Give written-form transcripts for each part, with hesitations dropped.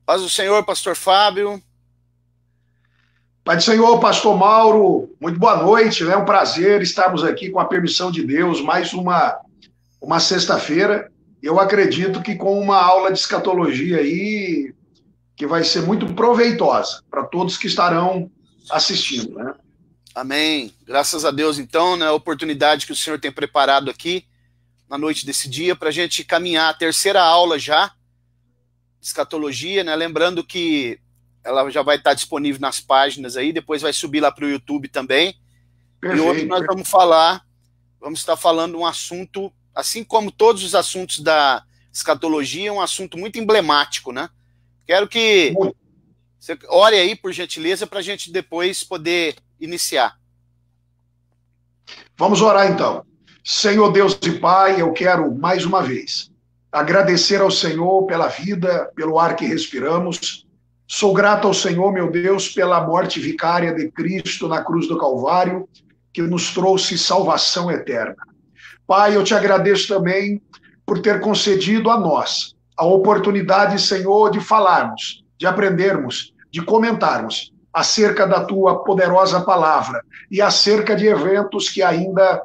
Paz do Senhor, pastor Fábio. Pai do Senhor, pastor Mauro, muito boa noite, é um prazer estarmos aqui com a permissão de Deus, mais uma sexta-feira. Eu acredito que com uma aula de escatologia aí, que vai ser muito proveitosa para todos que estarão assistindo, né? Amém. Graças a Deus, então, né, a oportunidade que o Senhor tem preparado aqui na noite desse dia para a gente caminhar a terceira aula já de escatologia, né? Lembrando que ela já vai estar disponível nas páginas aí, depois vai subir lá para o YouTube também. E hoje Perfeito. nós vamos estar falando um assunto, assim como todos os assuntos da escatologia, um assunto muito emblemático, né? Quero que Muito. você ore aí, por gentileza, para a gente depois poder iniciar. Vamos orar então. Senhor Deus e Pai, eu quero mais uma vez agradecer ao Senhor pela vida, pelo ar que respiramos. Sou grato ao Senhor, meu Deus, pela morte vicária de Cristo na cruz do Calvário, que nos trouxe salvação eterna. Pai, eu te agradeço também por ter concedido a nós a oportunidade, Senhor, de falarmos, de aprendermos, de comentarmos acerca da tua poderosa palavra e acerca de eventos que ainda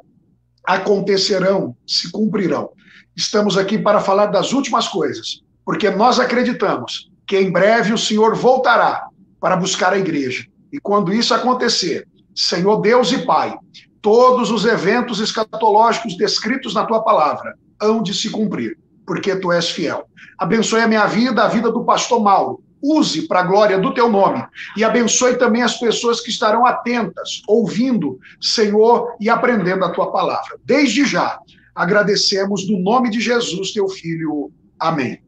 acontecerão, se cumprirão. Estamos aqui para falar das últimas coisas, porque nós acreditamos que em breve o Senhor voltará para buscar a igreja. E quando isso acontecer, Senhor Deus e Pai, todos os eventos escatológicos descritos na tua palavra hão de se cumprir, porque tu és fiel. Abençoe a minha vida, a vida do pastor Mauro. Use para a glória do teu nome e abençoe também as pessoas que estarão atentas, ouvindo, Senhor, e aprendendo a tua palavra. Desde já, agradecemos no nome de Jesus, teu filho. Amém.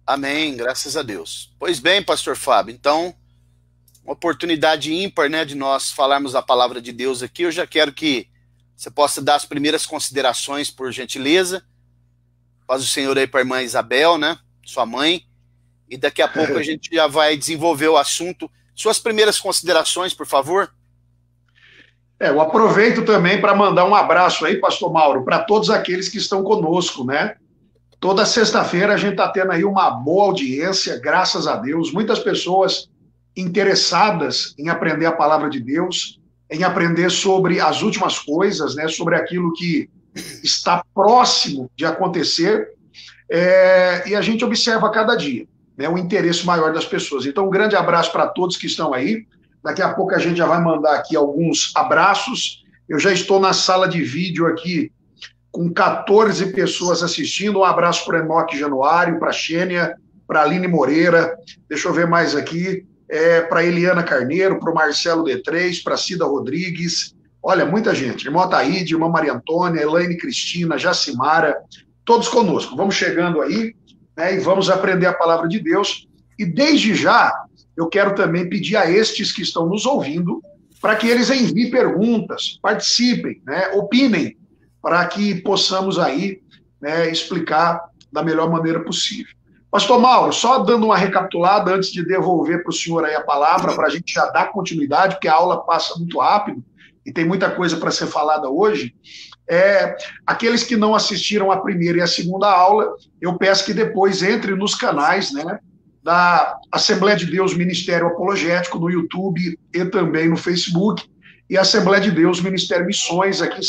Amém, graças a Deus. Pois bem, pastor Fábio, então, uma oportunidade ímpar, né, de nós falarmos a palavra de Deus aqui. Eu já quero que você possa dar as primeiras considerações, por gentileza. Faz o Senhor aí para a irmã Isabel, né, sua mãe, e daqui a pouco a gente já vai desenvolver o assunto. Suas primeiras considerações, por favor. Eu aproveito também para mandar um abraço aí, pastor Mauro, para todos aqueles que estão conosco, né? Toda sexta-feira a gente está tendo aí uma boa audiência, graças a Deus. Muitas pessoas interessadas em aprender a palavra de Deus, em aprender sobre as últimas coisas, né? Sobre aquilo que está próximo de acontecer. E a gente observa a cada dia, né, o interesse maior das pessoas. Então, um grande abraço para todos que estão aí. Daqui a pouco a gente já vai mandar aqui alguns abraços. Eu já estou na sala de vídeo aqui com 14 pessoas assistindo. Um abraço para Enoque Januário, para a Xênia, para a Aline Moreira. Deixa eu ver mais aqui. Para a Eliana Carneiro, para o Marcelo D3, para a Cida Rodrigues. Olha, muita gente. Irmã Taíde, irmã Maria Antônia, Elaine Cristina, Jacimara, todos conosco. Vamos chegando aí, né, e vamos aprender a palavra de Deus. E desde já, eu quero também pedir a estes que estão nos ouvindo para que eles enviem perguntas, participem, né, opinem, para que possamos aí, né, explicar da melhor maneira possível. Pastor Mauro, só dando uma recapitulada antes de devolver para o senhor aí a palavra, para a gente já dar continuidade, porque a aula passa muito rápido e tem muita coisa para ser falada hoje. Aqueles que não assistiram a primeira e a segunda aula, eu peço que depois entre nos canais, né, da Assembleia de Deus Ministério Apologético no YouTube e também no Facebook, e a Assembleia de Deus Ministério Missões aqui.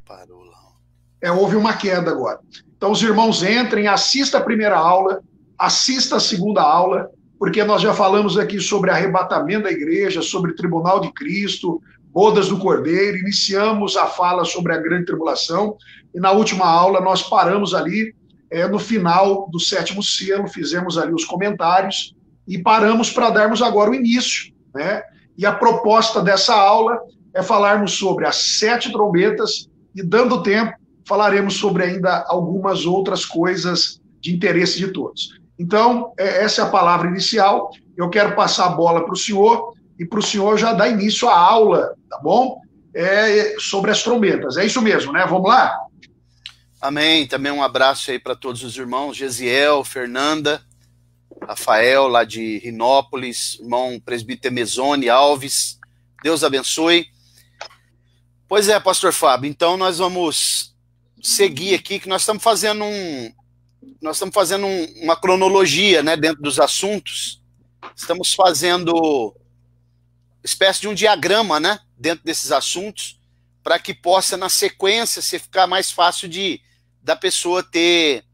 Parou lá. Houve uma queda agora. Então os irmãos entrem, assista a primeira aula, assista a segunda aula, porque nós já falamos aqui sobre arrebatamento da igreja, sobre tribunal de Cristo, bodas do Cordeiro, iniciamos a fala sobre a grande tribulação, e na última aula nós paramos ali no final do 7º selo, fizemos ali os comentários, e paramos para darmos agora o início, né? E a proposta dessa aula é falarmos sobre as 7 trombetas, e dando tempo, falaremos sobre ainda algumas outras coisas de interesse de todos. Então, essa é a palavra inicial, eu quero passar a bola para o senhor, e para o senhor já dar início à aula, tá bom? Sobre as trombetas. É isso mesmo, né? Vamos lá? Amém. Também um abraço aí para todos os irmãos, Gesiel, Fernanda, Rafael, lá de Rinópolis, irmão presbítero Mezoni Alves. Deus abençoe. Pois é, pastor Fábio, então nós vamos seguir aqui, que nós estamos fazendo nós estamos fazendo uma cronologia, né, dentro dos assuntos. Estamos fazendo espécie de um diagrama, né, dentro desses assuntos, para que possa, na sequência, ficar mais fácil da pessoa ter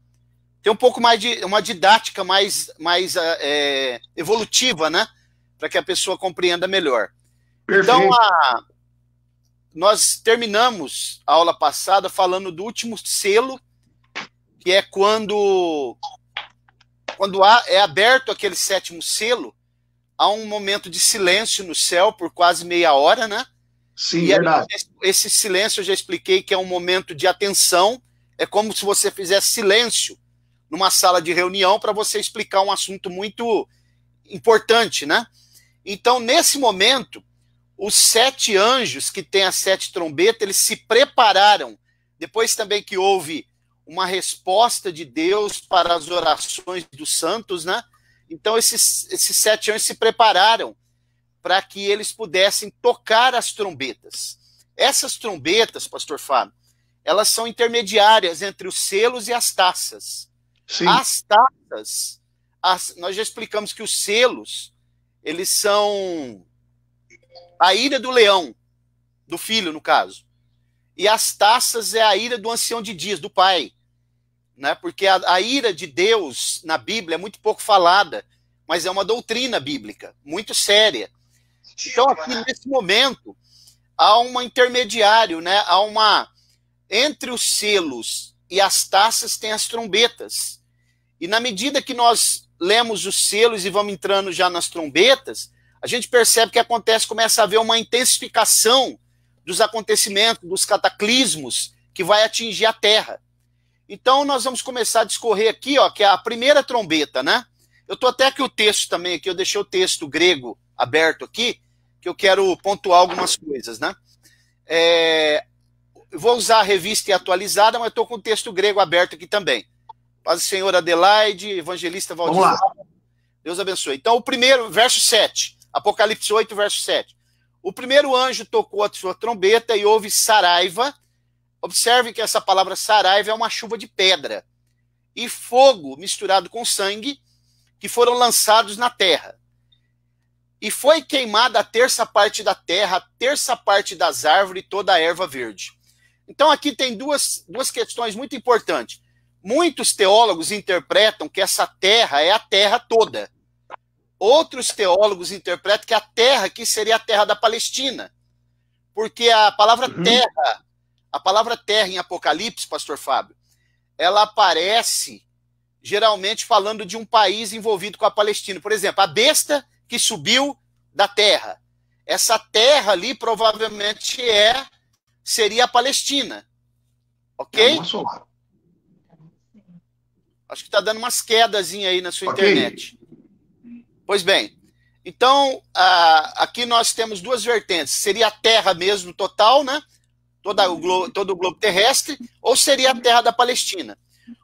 um pouco mais de uma didática mais evolutiva, né, para que a pessoa compreenda melhor. Perfeito. Então, nós terminamos a aula passada falando do último selo, que é quando é aberto aquele sétimo selo, há um momento de silêncio no céu por quase meia hora, né? Sim, verdade. Esse silêncio eu já expliquei que é um momento de atenção, é como se você fizesse silêncio numa sala de reunião para você explicar um assunto muito importante, né? Então, nesse momento, os 7 anjos que têm as 7 trombetas, eles se prepararam, depois também que houve uma resposta de Deus para as orações dos santos, né? Então, esses 7 anjos se prepararam para que eles pudessem tocar as trombetas. Essas trombetas, pastor Fábio, elas são intermediárias entre os selos e as taças. Sim. As taças, nós já explicamos que os selos, eles são a ira do leão, do filho, no caso. E as taças é a ira do ancião de dias, do pai. Né? Porque a ira de Deus na Bíblia é muito pouco falada, mas é uma doutrina bíblica, muito séria. Então, aqui nesse momento, há um intermediário, né? Entre os selos e as taças tem as trombetas. E na medida que nós lemos os selos e vamos entrando já nas trombetas, a gente percebe que começa a haver uma intensificação dos acontecimentos, dos cataclismos que vai atingir a Terra. Então, nós vamos começar a discorrer aqui, ó, que é a primeira trombeta, né? Eu estou até aqui o texto também, aqui eu deixei o texto grego aberto aqui, que eu quero pontuar algumas coisas, né? Eu vou usar a revista atualizada, mas estou com o texto grego aberto aqui também. Paz do Senhor Adelaide, evangelista Valdir. Deus abençoe. Então, o primeiro, verso 7, Apocalipse 8, verso 7. O primeiro anjo tocou a sua trombeta e houve saraiva. Observe que essa palavra saraiva é uma chuva de pedra e fogo misturado com sangue que foram lançados na terra. E foi queimada a terça parte da terra, a terça parte das árvores e toda a erva verde. Então aqui tem duas questões muito importantes. Muitos teólogos interpretam que essa terra é a terra toda. Outros teólogos interpretam que a terra aqui seria a terra da Palestina. Porque a palavra terra, a palavra terra em Apocalipse, pastor Fábio, ela aparece geralmente falando de um país envolvido com a Palestina. Por exemplo, a besta que subiu da terra. Essa terra ali provavelmente seria a Palestina. Ok? Acho que está dando umas quedas aí na sua internet. Pois bem, então aqui nós temos duas vertentes. Seria a terra mesmo total, né? Todo o globo terrestre, ou seria a terra da Palestina.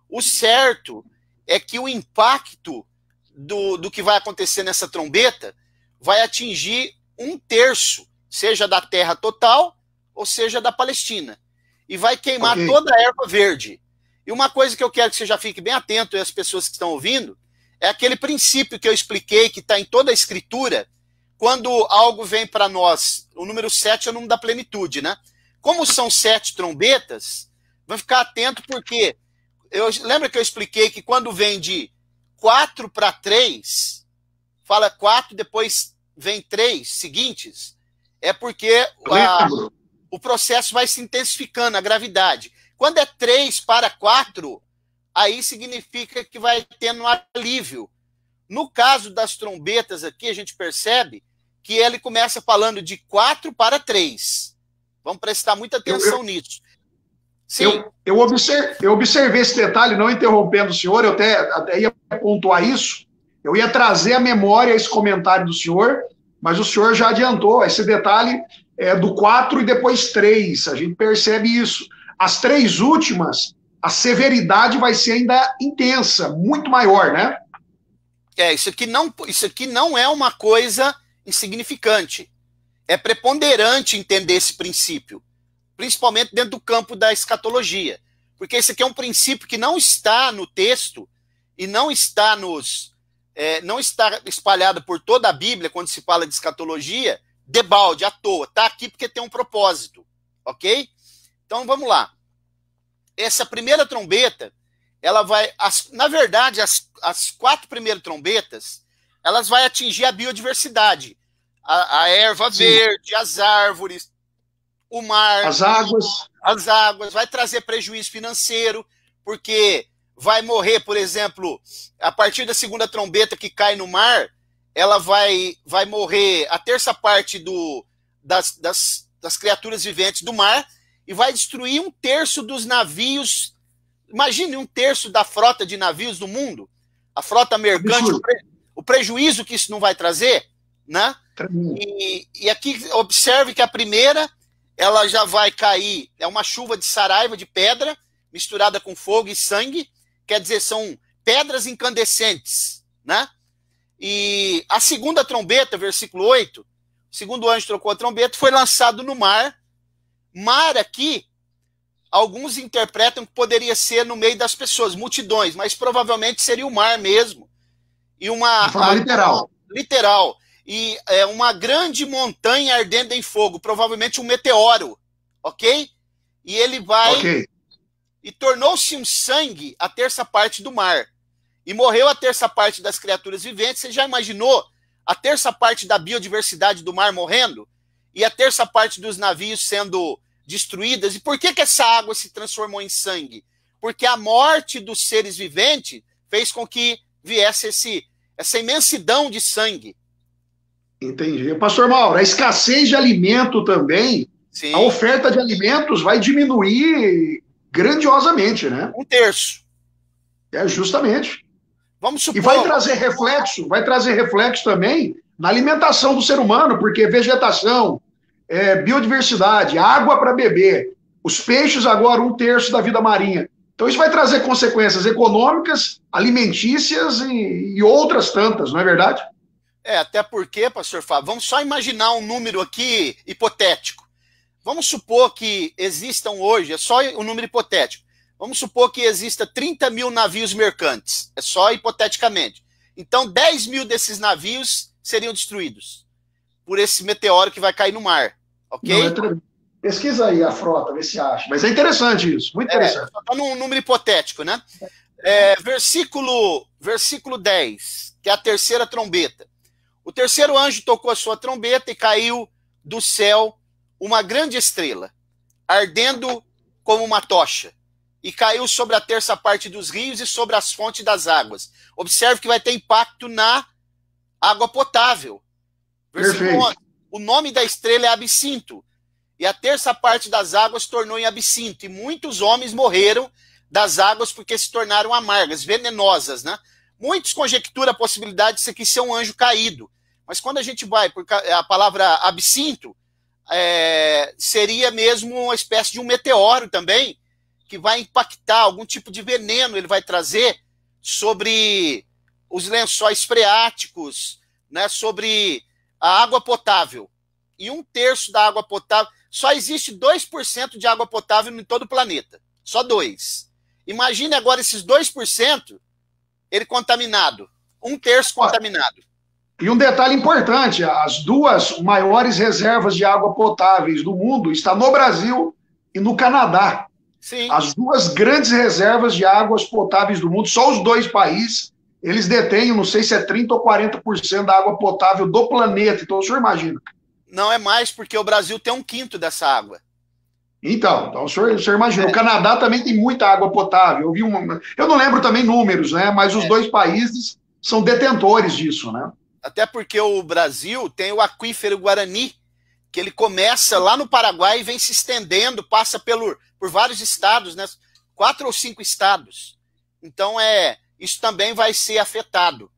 O certo é que o impacto do que vai acontecer nessa trombeta vai atingir 1/3, seja da terra total, ou seja da Palestina. E vai queimar toda a erva verde. E uma coisa que eu quero que você já fique bem atento, e as pessoas que estão ouvindo, é aquele princípio que eu expliquei, que está em toda a Escritura, quando algo vem para nós. O número 7 é o número da plenitude, né? Como são 7 trombetas, vai ficar atento porque lembra que eu expliquei que quando vem de 4 para 3, fala 4, depois vem 3 seguintes, é porque o processo vai se intensificando, a gravidade. Quando é 3 para 4, aí significa que vai tendo um alívio. No caso das trombetas aqui, a gente percebe que ele começa falando de 4 para 3. Vamos prestar muita atenção nisso. Sim. Eu observei esse detalhe, não interrompendo o senhor, eu até ia pontuar isso, eu ia trazer à memória esse comentário do senhor, mas o senhor já adiantou, esse detalhe do 4 e depois 3, a gente percebe isso. As 3 últimas, a severidade vai ser ainda intensa, muito maior, né? Isso aqui não é uma coisa insignificante. É preponderante entender esse princípio, principalmente dentro do campo da escatologia. Porque esse aqui é um princípio que não está no texto, e não está não está espalhada por toda a Bíblia quando se fala de escatologia, debalde, à toa. Está aqui porque tem um propósito, ok? Então vamos lá. Essa primeira trombeta, ela vai, na verdade, as 4 primeiras trombetas, elas vão atingir a biodiversidade, a erva verde, as árvores, o mar, as águas, vai trazer prejuízo financeiro, porque vai morrer, por exemplo, a partir da segunda trombeta que cai no mar, ela vai morrer a terça parte das criaturas viventes do mar e vai destruir 1/3 dos navios. Imagine 1/3 da frota de navios do mundo, a frota mercante, o prejuízo que isso não vai trazer, né? E aqui observe que a primeira, ela já vai cair, é uma chuva de saraiva, de pedra, misturada com fogo e sangue, quer dizer, são pedras incandescentes, né? E a segunda trombeta, versículo 8, o segundo anjo trocou a trombeta, foi lançado no mar. Mar aqui, alguns interpretam que poderia ser no meio das pessoas, multidões, mas provavelmente seria o mar mesmo. E de forma literal. Literal. E uma grande montanha ardendo em fogo, provavelmente um meteoro, ok? E ele vai... Ok. E tornou-se um sangue a terça parte do mar. E morreu a terça parte das criaturas viventes. Você já imaginou a terça parte da biodiversidade do mar morrendo? E a terça parte dos navios sendo destruídas? E por que essa água se transformou em sangue? Porque a morte dos seres viventes fez com que viesse essa imensidão de sangue. Entendi. Pastor Mauro, a escassez de alimento também, sim, a oferta de alimentos vai diminuir grandiosamente, né? 1/3. Justamente. Vamos supor... E vai trazer reflexo também na alimentação do ser humano, porque vegetação, biodiversidade, água para beber, os peixes agora 1/3 da vida marinha. Então isso vai trazer consequências econômicas, alimentícias e outras tantas, não é verdade? Até porque, pastor Fábio, vamos só imaginar um número aqui hipotético. Vamos supor que existam hoje, é só um número hipotético, vamos supor que exista 30 mil navios mercantes, é só hipoteticamente. Então 10 mil desses navios seriam destruídos por esse meteoro que vai cair no mar, ok? Não, pesquisa aí a frota, vê se acha. Mas é interessante isso, muito interessante. Só num número hipotético, né? Versículo 10, que é a terceira trombeta. O terceiro anjo tocou a sua trombeta e caiu do céu uma grande estrela, ardendo como uma tocha, e caiu sobre a terça parte dos rios e sobre as fontes das águas. Observe que vai ter impacto na água potável. Versículo 11. O nome da estrela é Absinto, e a terça parte das águas tornou em absinto, e muitos homens morreram das águas porque se tornaram amargas, venenosas, né? Muitos conjecturam a possibilidade de isso aqui ser um anjo caído, mas quando a gente vai por a palavra absinto, seria mesmo uma espécie de um meteoro também, que vai impactar algum tipo de veneno, ele vai trazer sobre os lençóis freáticos, né, sobre a água potável. E 1/3 da água potável, só existe 2% de água potável em todo o planeta, só 2%. Imagine agora esses 2%, ele contaminado, 1/3 contaminado. E um detalhe importante, as 2 maiores reservas de água potáveis do mundo estão no Brasil e no Canadá. Sim. As 2 grandes reservas de águas potáveis do mundo, só os 2 países, eles detêm, não sei se é 30% ou 40% da água potável do planeta. Então, o senhor imagina. Não é mais, porque o Brasil tem 1/5 dessa água. Então o senhor imagina. O Canadá também tem muita água potável. Eu não lembro também números, né? Mas os 2 países são detentores disso, né? Até porque o Brasil tem o aquífero Guarani, que ele começa lá no Paraguai e vem se estendendo, passa por vários estados, né? 4 ou 5 estados. Então, isso também vai ser afetado.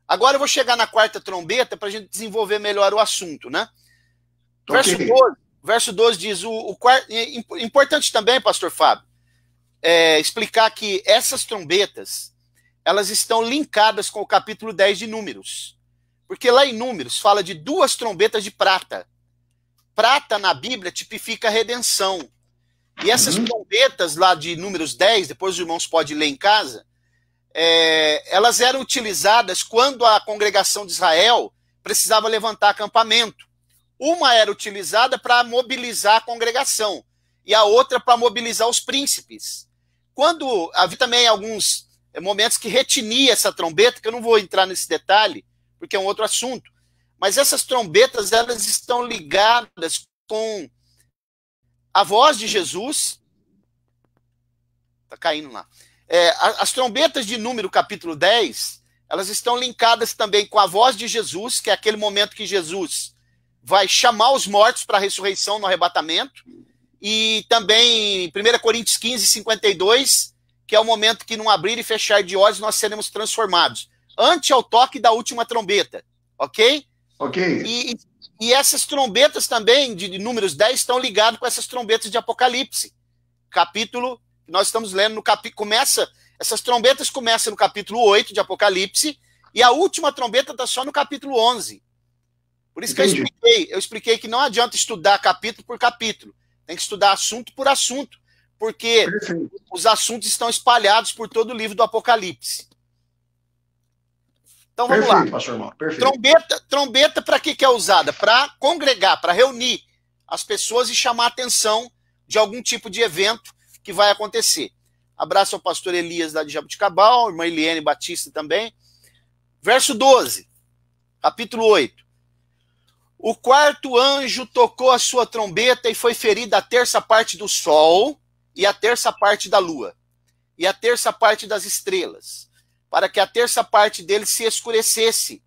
Agora eu vou chegar na quarta trombeta para a gente desenvolver melhor o assunto, né? Okay. Verso 12 diz, importante também, pastor Fábio, explicar que essas trombetas, elas estão linkadas com o capítulo 10 de Números. Porque lá em Números fala de 2 trombetas de prata. Prata na Bíblia tipifica a redenção. E essas trombetas lá de Números 10, depois os irmãos podem ler em casa, elas eram utilizadas quando a congregação de Israel precisava levantar acampamento. Uma era utilizada para mobilizar a congregação e a outra para mobilizar os príncipes. Quando havia também alguns momentos que retinia essa trombeta, que eu não vou entrar nesse detalhe, porque é um outro assunto, mas essas trombetas, elas estão ligadas com a voz de Jesus. Está caindo lá. As trombetas de Número capítulo 10, elas estão linkadas também com a voz de Jesus, que é aquele momento que Jesus vai chamar os mortos para a ressurreição no arrebatamento, e também em 1 Coríntios 15, 52, que é o momento que, num abrir e fechar de olhos, nós seremos transformados, ante ao toque da última trombeta, ok? Ok. E essas trombetas também, de Números 10, estão ligadas com essas trombetas de Apocalipse, capítulo, nós estamos lendo no capítulo, essas trombetas começam no capítulo 8 de Apocalipse, e a última trombeta está só no capítulo 11. Por isso que eu expliquei que não adianta estudar capítulo por capítulo, tem que estudar assunto por assunto, porque os assuntos estão espalhados por todo o livro do Apocalipse. Então vamos lá. Pastor Mauro, trombeta para que é usada? Para congregar, para reunir as pessoas e chamar a atenção de algum tipo de evento que vai acontecer. Abraço ao pastor Elias da de Jabuticabal, irmã Eliane Batista também. Verso 12, capítulo 8. O quarto anjo tocou a sua trombeta e foi ferida a terça parte do sol e a terça parte da lua e a terça parte das estrelas, para que a terça parte dele se escurecesse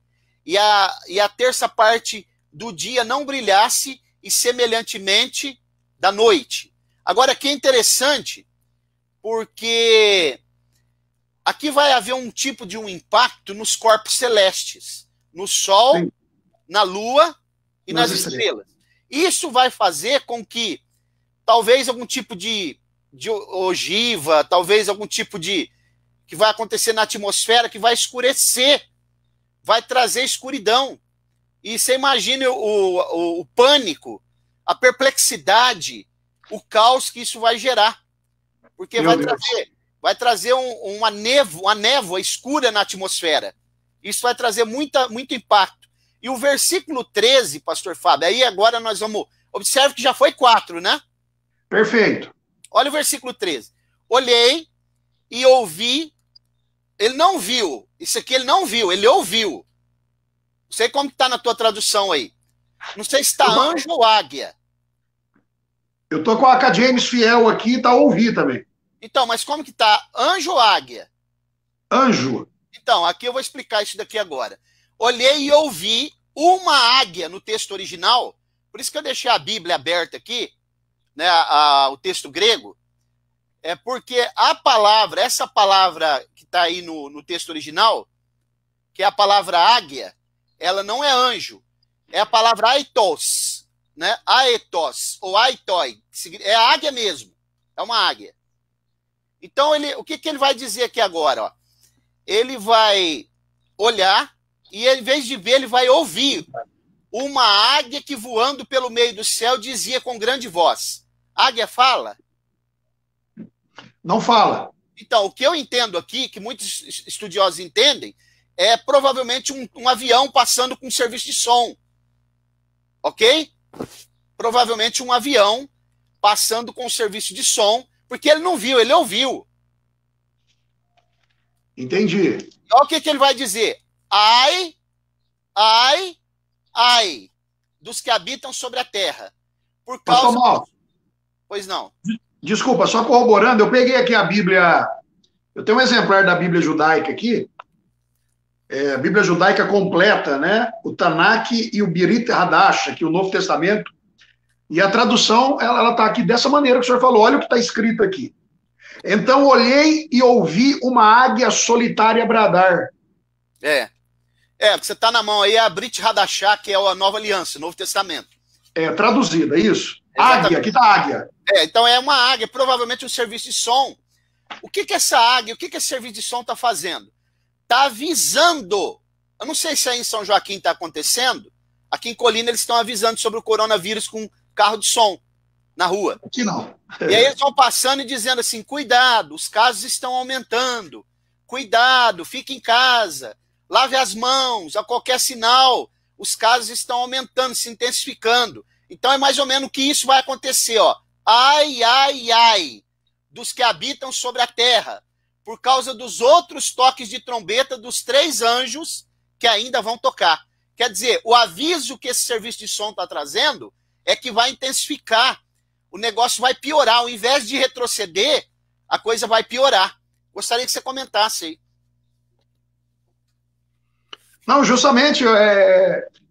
e a terça parte do dia não brilhasse e semelhantemente da noite. Agora, aqui é interessante, porque aqui vai haver um tipo de um impacto nos corpos celestes, no sol, sim, na lua e nas estrelas. Isso vai fazer com que talvez algum tipo de ogiva, talvez algum tipo de que vai acontecer na atmosfera, que vai escurecer, vai trazer escuridão. E você imagina o pânico, a perplexidade, o caos que isso vai gerar. Porque vai trazer uma névoa escura na atmosfera. Isso vai trazer muito impacto. E o versículo 13, pastor Fábio, aí agora nós vamos... Observe que já foi 4, né? Perfeito. Olha o versículo 13. Olhei e ouvi. Ele não viu. Isso aqui ele não viu, ele ouviu. Não sei como está na tua tradução aí. Não sei se está anjo ou águia. Eu tô com a Aka James Fiel aqui, tá ouvir também. Então, mas como que tá? Anjo ou águia? Anjo. Então, aqui eu vou explicar isso daqui agora. Olhei e ouvi uma águia no texto original, por isso que eu deixei a Bíblia aberta aqui, né, o texto grego, é porque essa palavra que está aí no texto original, que é a palavra águia, ela não é anjo, é a palavra aitos, né? Aetos, ou aitoi, é a águia mesmo, é uma águia. Então, o que ele vai dizer aqui agora? Ó? Ele vai olhar e, em vez de ver, ele vai ouvir uma águia que, voando pelo meio do céu, dizia com grande voz. Águia fala? Não fala. Então, o que eu entendo aqui, que muitos estudiosos entendem, é provavelmente um avião passando com serviço de som. Ok? Provavelmente um avião passando com serviço de som, porque ele não viu, ele ouviu. Entendi. Olha o que ele vai dizer. Ai, ai, ai, dos que habitam sobre a terra. Por causa... Pois não. Desculpa, só corroborando, eu peguei aqui a Bíblia, eu tenho um exemplar da Bíblia judaica aqui, a Bíblia judaica completa, né? O Tanakh e o Brit Hadash, aqui o Novo Testamento, e a tradução, ela está aqui dessa maneira que o senhor falou, olha o que está escrito aqui. Então olhei e ouvi uma águia solitária bradar. Porque você está na mão aí, a Brit Hadashah, que é a Nova Aliança, o Novo Testamento. Traduzida, isso. Exatamente. Águia, aqui está águia. Então é uma águia, provavelmente um serviço de som. O que essa águia, o que esse serviço de som está fazendo? Está avisando. Eu não sei se aí em São Joaquim está acontecendo. Aqui em Colina eles estão avisando sobre o coronavírus com carro de som na rua. Aqui não. E aí eles vão passando e dizendo assim, cuidado, os casos estão aumentando. cuidado, fique em casa, lave as mãos, a qualquer sinal, os casos estão aumentando, se intensificando. Então é mais ou menos que isso vai acontecer, ó. Ai, ai, ai, dos que habitam sobre a terra, por causa dos outros toques de trombeta dos 3 anjos que ainda vão tocar. Quer dizer, o aviso que esse serviço de som está trazendo é que vai intensificar. O negócio vai piorar. Ao invés de retroceder, a coisa vai piorar. Gostaria que você comentasse aí. Não, justamente,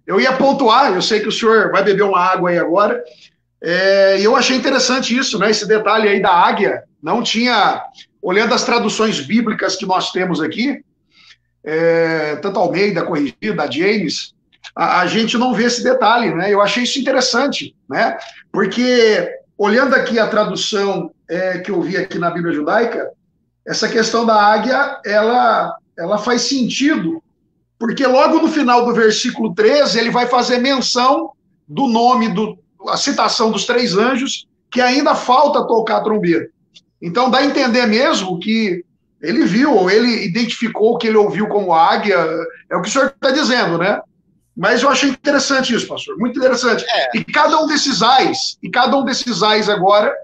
eu ia pontuar, eu sei que o senhor vai beber uma água aí agora, e eu achei interessante isso, né? Esse detalhe aí da águia, não tinha, olhando as traduções bíblicas que nós temos aqui, tanto Almeida, Corrigida, James, a gente não vê esse detalhe, né? Eu achei isso interessante, né? Porque, olhando aqui a tradução que eu vi aqui na Bíblia Judaica, essa questão da águia, ela faz sentido, porque logo no final do versículo 13, ele vai fazer menção do nome, a citação dos 3 anjos, que ainda falta tocar a trombeta. Então dá a entender mesmo que ele viu, ou ele identificou o que ele ouviu como águia, é o que o senhor está dizendo, né? Mas eu achei interessante isso, pastor, muito interessante. E cada um desses ais agora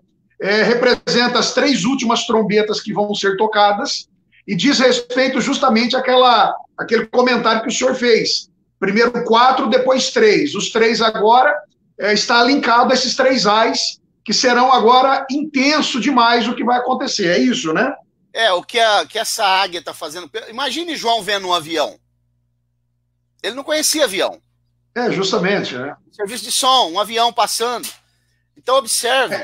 representa as 3 últimas trombetas que vão ser tocadas e diz respeito justamente àquele comentário que o senhor fez. Primeiro 4, depois 3. Os 3 agora está linkado a esses 3 ais, que serão agora intenso demais o que vai acontecer. É isso, né? O que essa águia está fazendo. Imagine João vendo um avião. Ele não conhecia avião. Justamente, né? Serviço de som, um avião passando. Então, observe.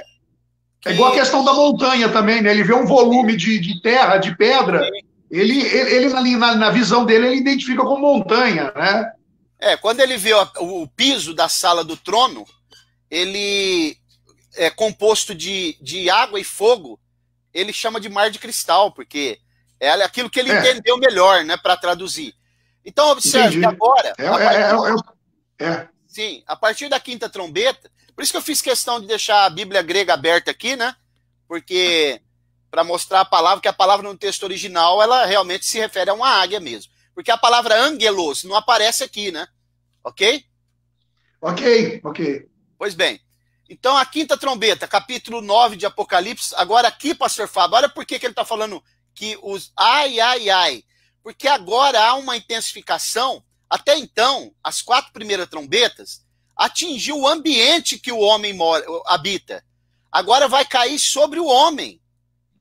É igual a questão da montanha também, né? Ele vê um volume de terra, de pedra, ele na visão dele, ele identifica como montanha, né? Quando ele vê o piso da sala do trono, ele é composto de água e fogo, ele chama de mar de cristal, porque é aquilo que ele entendeu melhor, né, para traduzir. Então, observe que agora... Sim, a partir da 5ª trombeta, por isso que eu fiz questão de deixar a Bíblia grega aberta aqui, né? Porque, para mostrar a palavra, que a palavra no texto original, ela realmente se refere a uma águia mesmo. Porque a palavra angelos não aparece aqui, né? Ok? Ok. Pois bem. Então, a 5ª trombeta, capítulo 9 de Apocalipse, agora aqui, pastor Fábio, olha por que ele está falando que os ai, ai, ai. Porque agora há uma intensificação. Até então, as 4 primeiras trombetas atingiu o ambiente que o homem habita. Agora vai cair sobre o homem.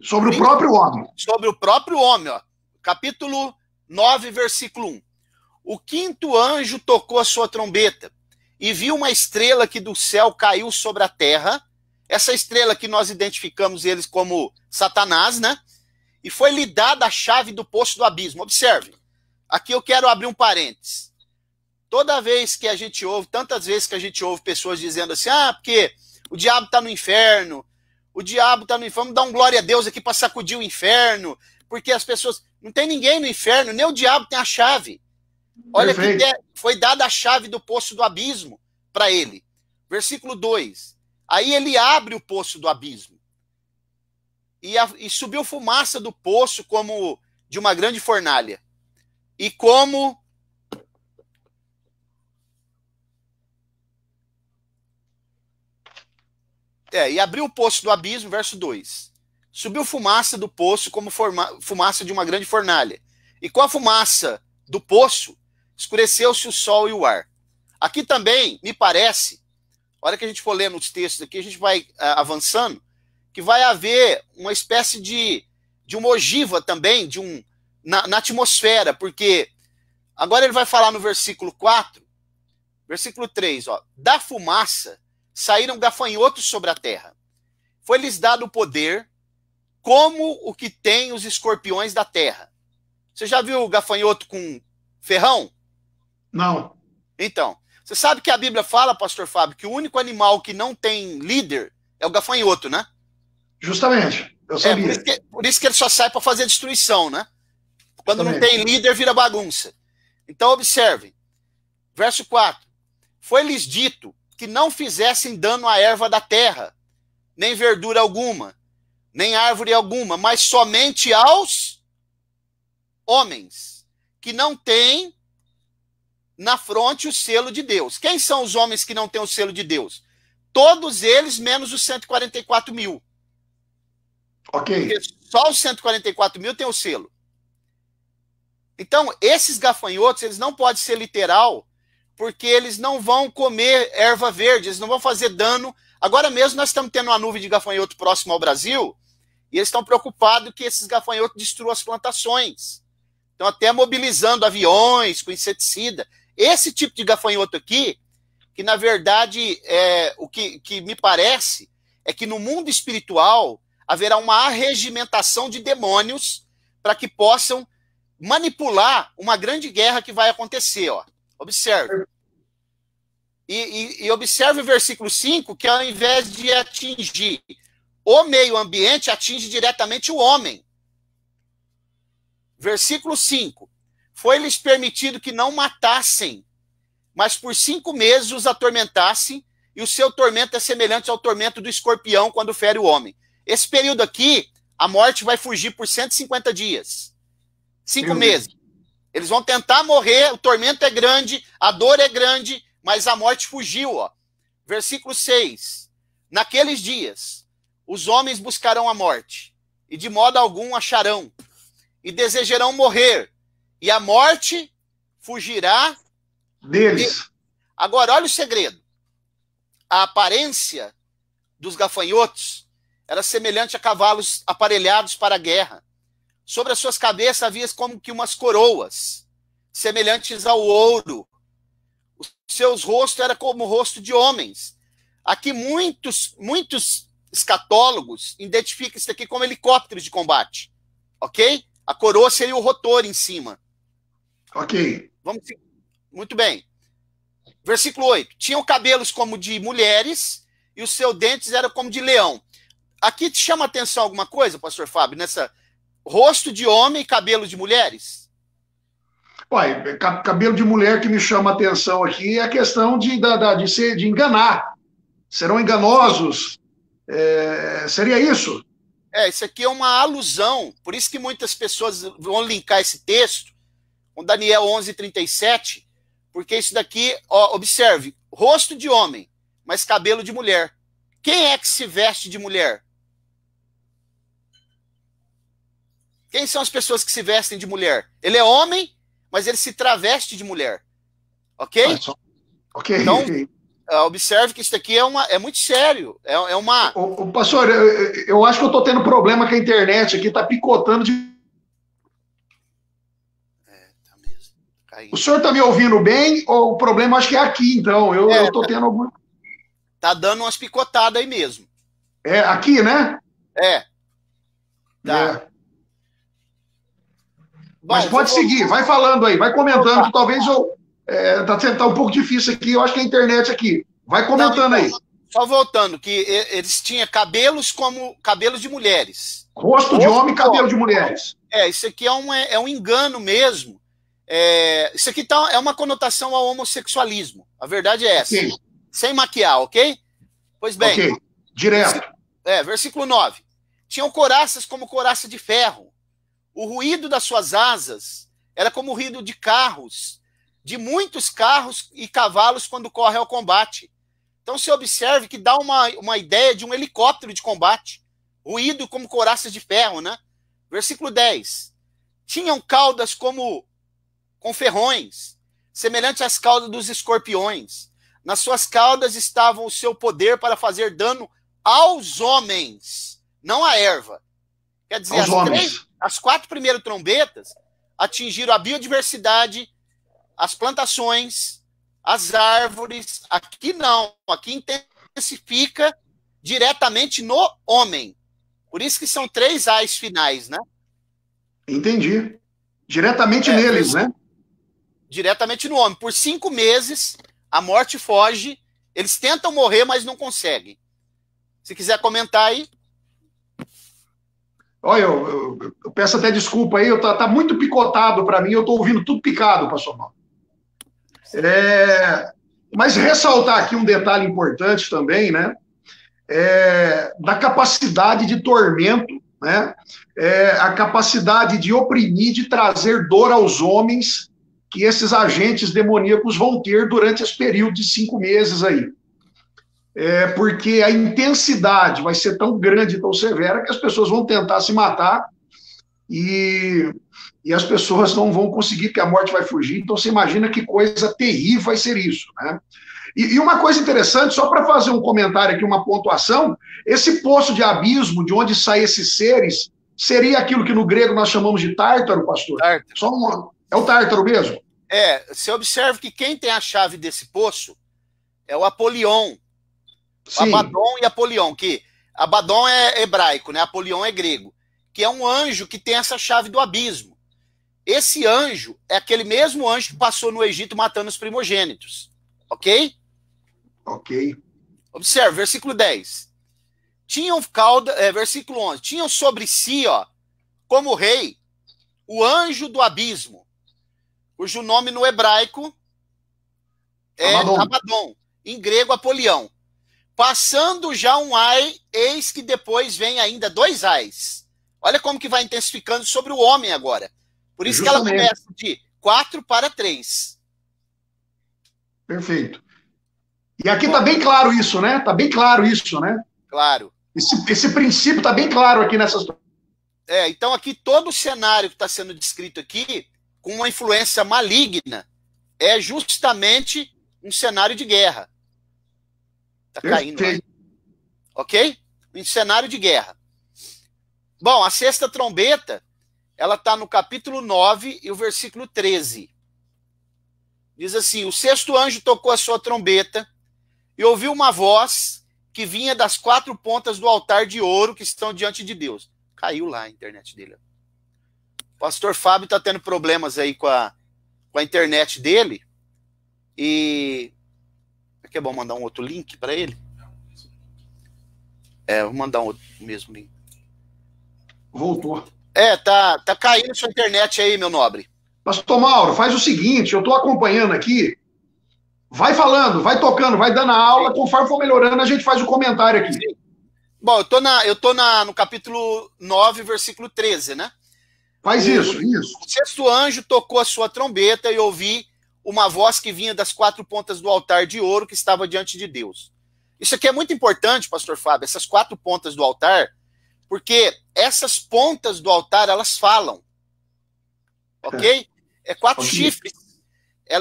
Sobre o próprio homem. Sobre o próprio homem, ó. Capítulo 9, versículo 1. O 5º anjo tocou a sua trombeta e viu uma estrela que do céu caiu sobre a terra. Essa estrela que nós identificamos eles como Satanás, né? E foi-lhe dada a chave do poço do abismo. Observe. Aqui eu quero abrir um parênteses. Toda vez que a gente ouve, tantas vezes que a gente ouve pessoas dizendo assim, porque o diabo está no inferno, vamos dar um glória a Deus aqui para sacudir o inferno, porque as pessoas, não tem ninguém no inferno, nem o diabo tem a chave. Olha que foi dada a chave do poço do abismo para ele. Versículo 2. Aí ele abre o poço do abismo e subiu fumaça do poço como de uma grande fornalha. E como e abriu o poço do abismo, verso 2. Subiu fumaça do poço como fumaça de uma grande fornalha. E com a fumaça do poço, escureceu-se o sol e o ar. Aqui também, me parece, a hora que a gente for lendo os textos aqui, a gente vai avançando, que vai haver uma espécie de uma ogiva também, na atmosfera, porque agora ele vai falar no versículo 4, versículo 3, ó, da fumaça saíram gafanhotos sobre a terra. Foi-lhes dado o poder como o que tem os escorpiões da terra. Você já viu o gafanhoto com ferrão? Não. Então, você sabe que a Bíblia fala, pastor Fábio, que o único animal que não tem líder é o gafanhoto, né? Justamente, eu sabia. Por isso que ele só sai para fazer destruição, né? Quando não tem líder, vira bagunça. Então, observem. Verso 4. Foi-lhes dito que não fizessem dano à erva da terra, nem verdura alguma, nem árvore alguma, mas somente aos homens que não têm na fronte o selo de Deus. Quem são os homens que não têm o selo de Deus? Todos eles, menos os 144 mil. Ok. Porque só os 144 mil têm o selo. Então, esses gafanhotos, eles não podem ser literal, porque eles não vão comer erva verde, eles não vão fazer dano. Agora mesmo nós estamos tendo uma nuvem de gafanhoto próximo ao Brasil, e eles estão preocupados que esses gafanhotos destruam as plantações. Estão até mobilizando aviões com inseticida. Esse tipo de gafanhoto aqui, que na verdade, o que me parece, é que no mundo espiritual haverá uma arregimentação de demônios para que possam manipular uma grande guerra que vai acontecer. Ó. Observe. E observe o versículo 5, que ao invés de atingir o meio ambiente, atinge diretamente o homem. Versículo 5. Foi-lhes permitido que não matassem, mas por 5 meses os atormentassem, e o seu tormento é semelhante ao tormento do escorpião quando fere o homem. Esse período aqui, a morte vai fugir por 150 dias. 5 meses. Eles vão tentar morrer, o tormento é grande, a dor é grande, mas a morte fugiu. Ó. Versículo 6. Naqueles dias, os homens buscarão a morte, e de modo algum acharão, e desejarão morrer, e a morte fugirá deles. Agora, olha o segredo. A aparência dos gafanhotos era semelhante a cavalos aparelhados para a guerra. Sobre as suas cabeças havia como que umas coroas, semelhantes ao ouro. Os seus rostos eram como o rosto de homens. Aqui muitos escatólogos identificam isso aqui como helicópteros de combate. Ok? A coroa seria o rotor em cima. Ok. Muito bem. Versículo 8. Tinham cabelos como de mulheres e os seus dentes eram como de leão. Aqui te chama a atenção alguma coisa, pastor Fábio, nessa rosto de homem e cabelo de mulheres? Ué, cabelo de mulher que me chama a atenção aqui é a questão de enganar. Serão enganosos? Seria isso? Isso aqui é uma alusão, por isso que muitas pessoas vão linkar esse texto com Daniel 11:37, porque isso daqui, ó, observe, rosto de homem, mas cabelo de mulher. Quem é que se veste de mulher? Quem são as pessoas que se vestem de mulher? Ele é homem, mas ele se traveste de mulher. Ok? Ok. Então, observe que isso daqui é muito sério. É uma... Pastor, eu acho que eu estou tendo problema com a internet aqui, está picotando de... Tá mesmo. Caindo. O senhor está me ouvindo bem? Ou o problema acho que é aqui, então? Eu estou tendo algum... Tá dando umas picotadas aí mesmo. Aqui, né? Tá. Bom, mas pode seguir, vai falando aí, vai comentando, que talvez tá um pouco difícil aqui, eu acho que a internet aqui. Vai comentando aí. Só voltando, que eles tinham cabelos como cabelos de mulheres. Rosto de homem e cabelo de mulheres. Isso aqui é um engano mesmo. Isso aqui é uma conotação ao homossexualismo. A verdade é essa. Okay. Sem maquiar, ok? Pois bem. Ok, direto. Versículo 9. Tinham couraças como couraça de ferro. O ruído das suas asas era como o ruído de carros, de muitos carros e cavalos quando corre ao combate. Então você observe que dá uma ideia de um helicóptero de combate. Ruído como couraças de ferro, né? Versículo 10. Tinham caudas com ferrões, semelhante às caudas dos escorpiões. Nas suas caudas estavam o seu poder para fazer dano aos homens, não à erva. Quer dizer, as 4 primeiras trombetas atingiram a biodiversidade, as plantações, as árvores. Aqui não, aqui intensifica diretamente no homem. Por isso que são 3 ais finais, né? Entendi. Diretamente neles, né? Diretamente no homem. Por 5 meses, a morte foge. Eles tentam morrer, mas não conseguem. Se quiser comentar aí. Olha, eu peço até desculpa aí, tá muito picotado para mim, eu estou ouvindo tudo picado, pastor Mauro. Mas ressaltar aqui um detalhe importante também, né? Da capacidade de tormento, né? A capacidade de oprimir, de trazer dor aos homens que esses agentes demoníacos vão ter durante esse período de 5 meses aí. Porque a intensidade vai ser tão grande, tão severa, que as pessoas vão tentar se matar e as pessoas não vão conseguir, porque a morte vai fugir. Então você imagina que coisa terrível vai ser isso, né? E uma coisa interessante, só para fazer um comentário aqui, uma pontuação, esse poço de abismo, de onde saem esses seres, seria aquilo que no grego nós chamamos de tártaro, pastor? Tártaro. É o tártaro mesmo? Você observa que quem tem a chave desse poço é o Apolion. Sim. Abaddon e Apolion, que Abaddon é hebraico, né? Apolion é grego, que é um anjo que tem essa chave do abismo. Esse anjo é aquele mesmo anjo que passou no Egito matando os primogênitos. Ok? Ok. Observe, versículo 10. Versículo 11. Tinham sobre si, como rei, o anjo do abismo, cujo nome no hebraico é Abaddon, em grego Apolião. Passando já um ai, eis que depois vem ainda 2 ais. Olha como que vai intensificando sobre o homem agora. Por isso justamente que ela começa de 4 para 3. Perfeito. E aqui está bem claro isso, né? Está bem claro isso, né? Claro. Esse princípio está bem claro aqui nessas... Então aqui todo o cenário que está sendo descrito aqui, com uma influência maligna, é justamente um cenário de guerra. Está caindo aí. Ok? Um cenário de guerra. Bom, a 6ª trombeta, ela está no capítulo 9 e o versículo 13. Diz assim: o 6º anjo tocou a sua trombeta e ouviu uma voz que vinha das 4 pontas do altar de ouro que estão diante de Deus. Caiu lá a internet dele. O pastor Fábio está tendo problemas aí com a internet dele. E é bom mandar um outro link para ele? Vou mandar um outro mesmo link. Voltou. Tá caindo a sua internet aí, meu nobre. Pastor Mauro, faz o seguinte, eu estou acompanhando aqui. Vai falando, vai tocando, vai dando a aula. Conforme for melhorando, a gente faz o comentário aqui. Sim. Bom, eu tô no capítulo 9, versículo 13, né? Faz isso. O 6º anjo tocou a sua trombeta e ouvi uma voz que vinha das 4 pontas do altar de ouro que estava diante de Deus. Isso aqui é muito importante, pastor Fábio, essas 4 pontas do altar, porque essas pontas do altar, elas falam. Ok? 4 chifres.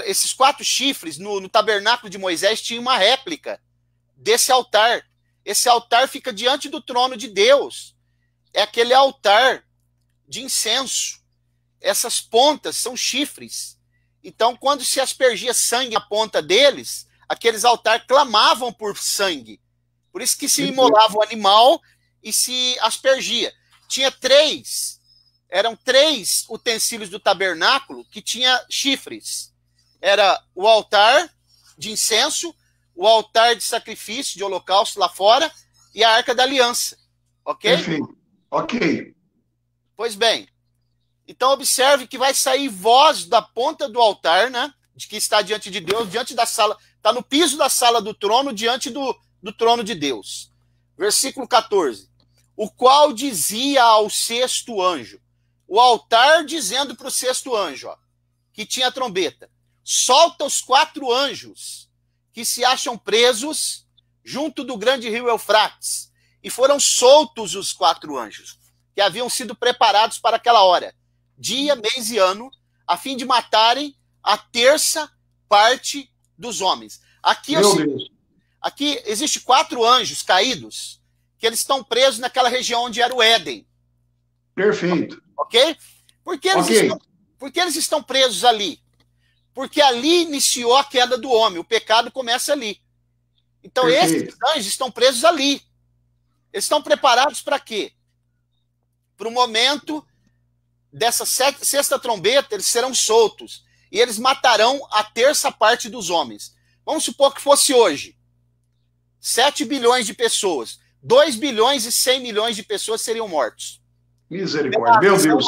Esses 4 chifres, no tabernáculo de Moisés, tinha uma réplica desse altar. Esse altar fica diante do trono de Deus. É aquele altar de incenso. Essas pontas são chifres. Então, quando se aspergia sangue na ponta deles, aqueles altares clamavam por sangue. Por isso que se imolava o animal e se aspergia. Eram 3 utensílios do tabernáculo que tinha chifres. Era o altar de incenso, o altar de sacrifício, de holocausto lá fora, e a arca da aliança. Ok? Perfeito. Ok. Pois bem, então observe que vai sair voz da ponta do altar, né? De que está diante de Deus, diante da sala, está no piso da sala do trono, diante do trono de Deus. Versículo 14. O qual dizia ao 6º anjo, o altar dizendo para o 6º anjo, que tinha a trombeta, solta os 4 anjos que se acham presos junto do grande rio Eufrates. E foram soltos os 4 anjos, que haviam sido preparados para aquela hora, dia, mês e ano, a fim de matarem a 1/3 parte dos homens. Aqui existe 4 anjos caídos, que eles estão presos naquela região onde era o Éden. Perfeito. Ok? Por que eles estão presos ali? Porque ali iniciou a queda do homem, o pecado começa ali. Então esses anjos estão presos ali. Eles estão preparados para quê? Para o momento dessa 6ª trombeta, eles serão soltos. E eles matarão a 1/3 parte dos homens. Vamos supor que fosse hoje. 7 bilhões de pessoas. 2 bilhões e 100 milhões de pessoas seriam mortos. Misericórdia, meu Deus.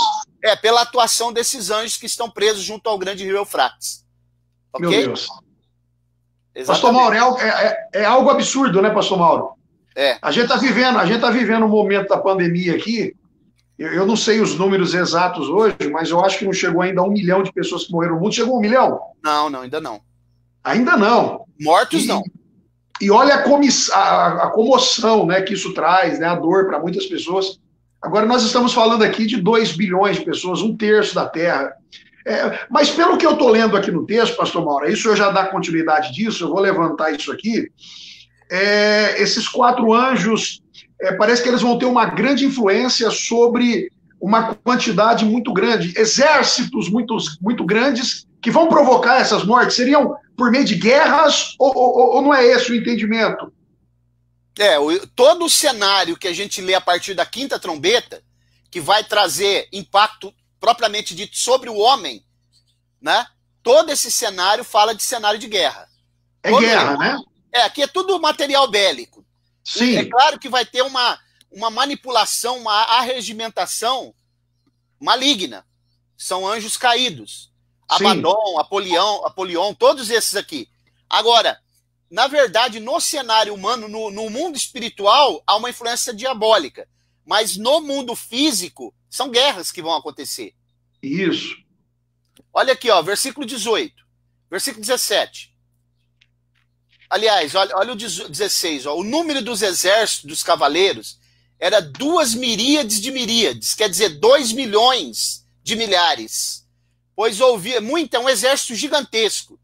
Pela atuação desses anjos que estão presos junto ao grande rio Eufrates. Okay? Meu Deus. Exatamente. Pastor Mauro, é algo absurdo, né, pastor Mauro? A gente está vivendo um momento da pandemia aqui, Eu não sei os números exatos hoje, mas eu acho que não chegou ainda a 1 milhão de pessoas que morreram no mundo. Chegou a 1 milhão? Não, não, ainda não. Ainda não. Mortos, não. E olha a comoção, né, que isso traz, né, a dor para muitas pessoas. Agora, nós estamos falando aqui de 2 bilhões de pessoas, 1/3 da Terra. Mas pelo que eu estou lendo aqui no texto, pastor Mauro, isso eu já dá continuidade disso, eu vou levantar isso aqui. Esses 4 anjos, parece que eles vão ter uma grande influência sobre uma quantidade muito grande, exércitos muito grandes que vão provocar essas mortes. Seriam por meio de guerras ou não é esse o entendimento? Todo o cenário que a gente lê a partir da 5ª trombeta, que vai trazer impacto propriamente dito sobre o homem, né? Todo esse cenário fala de cenário de guerra. Guerra, né? Aqui é tudo material bélico. Sim. É claro que vai ter uma manipulação, uma arregimentação maligna. São anjos caídos. Abaddon, Apolion, todos esses aqui. Agora, na verdade, no cenário humano, no mundo espiritual, há uma influência diabólica. Mas no mundo físico, são guerras que vão acontecer. Isso. Olha aqui, ó, versículo 18. Versículo 17. Aliás, olha o 16. Ó, o número dos exércitos, dos cavaleiros, era 2 miríades de miríades, quer dizer, 2 milhões de milhares. Pois ouvia muito, é um exército gigantesco.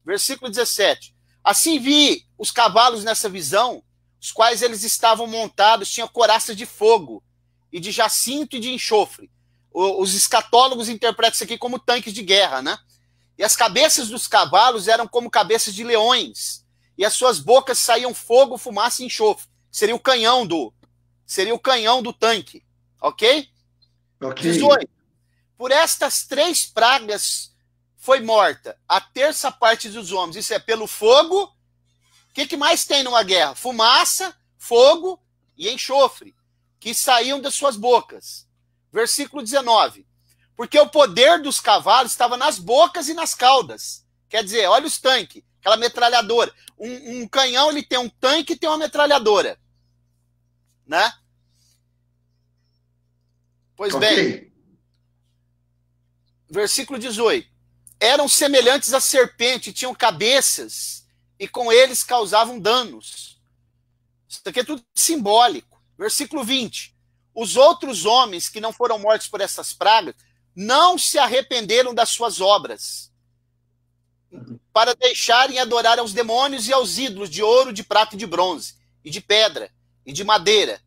Versículo 17. Assim vi os cavalos nessa visão, os quais eles estavam montados, tinham coraças de fogo, e de jacinto e de enxofre. Os escatólogos interpretam isso aqui como tanques de guerra, né? E as cabeças dos cavalos eram como cabeças de leões, e as suas bocas saíam fogo, fumaça e enxofre. Seria o canhão do tanque, ok? 18. Por estas 3 pragas foi morta a 1/3 parte dos homens. Isso é pelo fogo. O que mais tem numa guerra? Fumaça, fogo e enxofre, que saíam das suas bocas. Versículo 19. Porque o poder dos cavalos estava nas bocas e nas caudas. Quer dizer, olha os tanques, aquela metralhadora. Um canhão, ele tem um tanque e tem uma metralhadora. Né? Pois bem. Versículo 18. Eram semelhantes à serpente, tinham cabeças, e com eles causavam danos. Isso aqui é tudo simbólico. Versículo 20. Os outros homens que não foram mortos por essas pragas não se arrependeram das suas obras, para deixarem adorar aos demônios e aos ídolos de ouro, de prata e de bronze, e de pedra, e de madeira,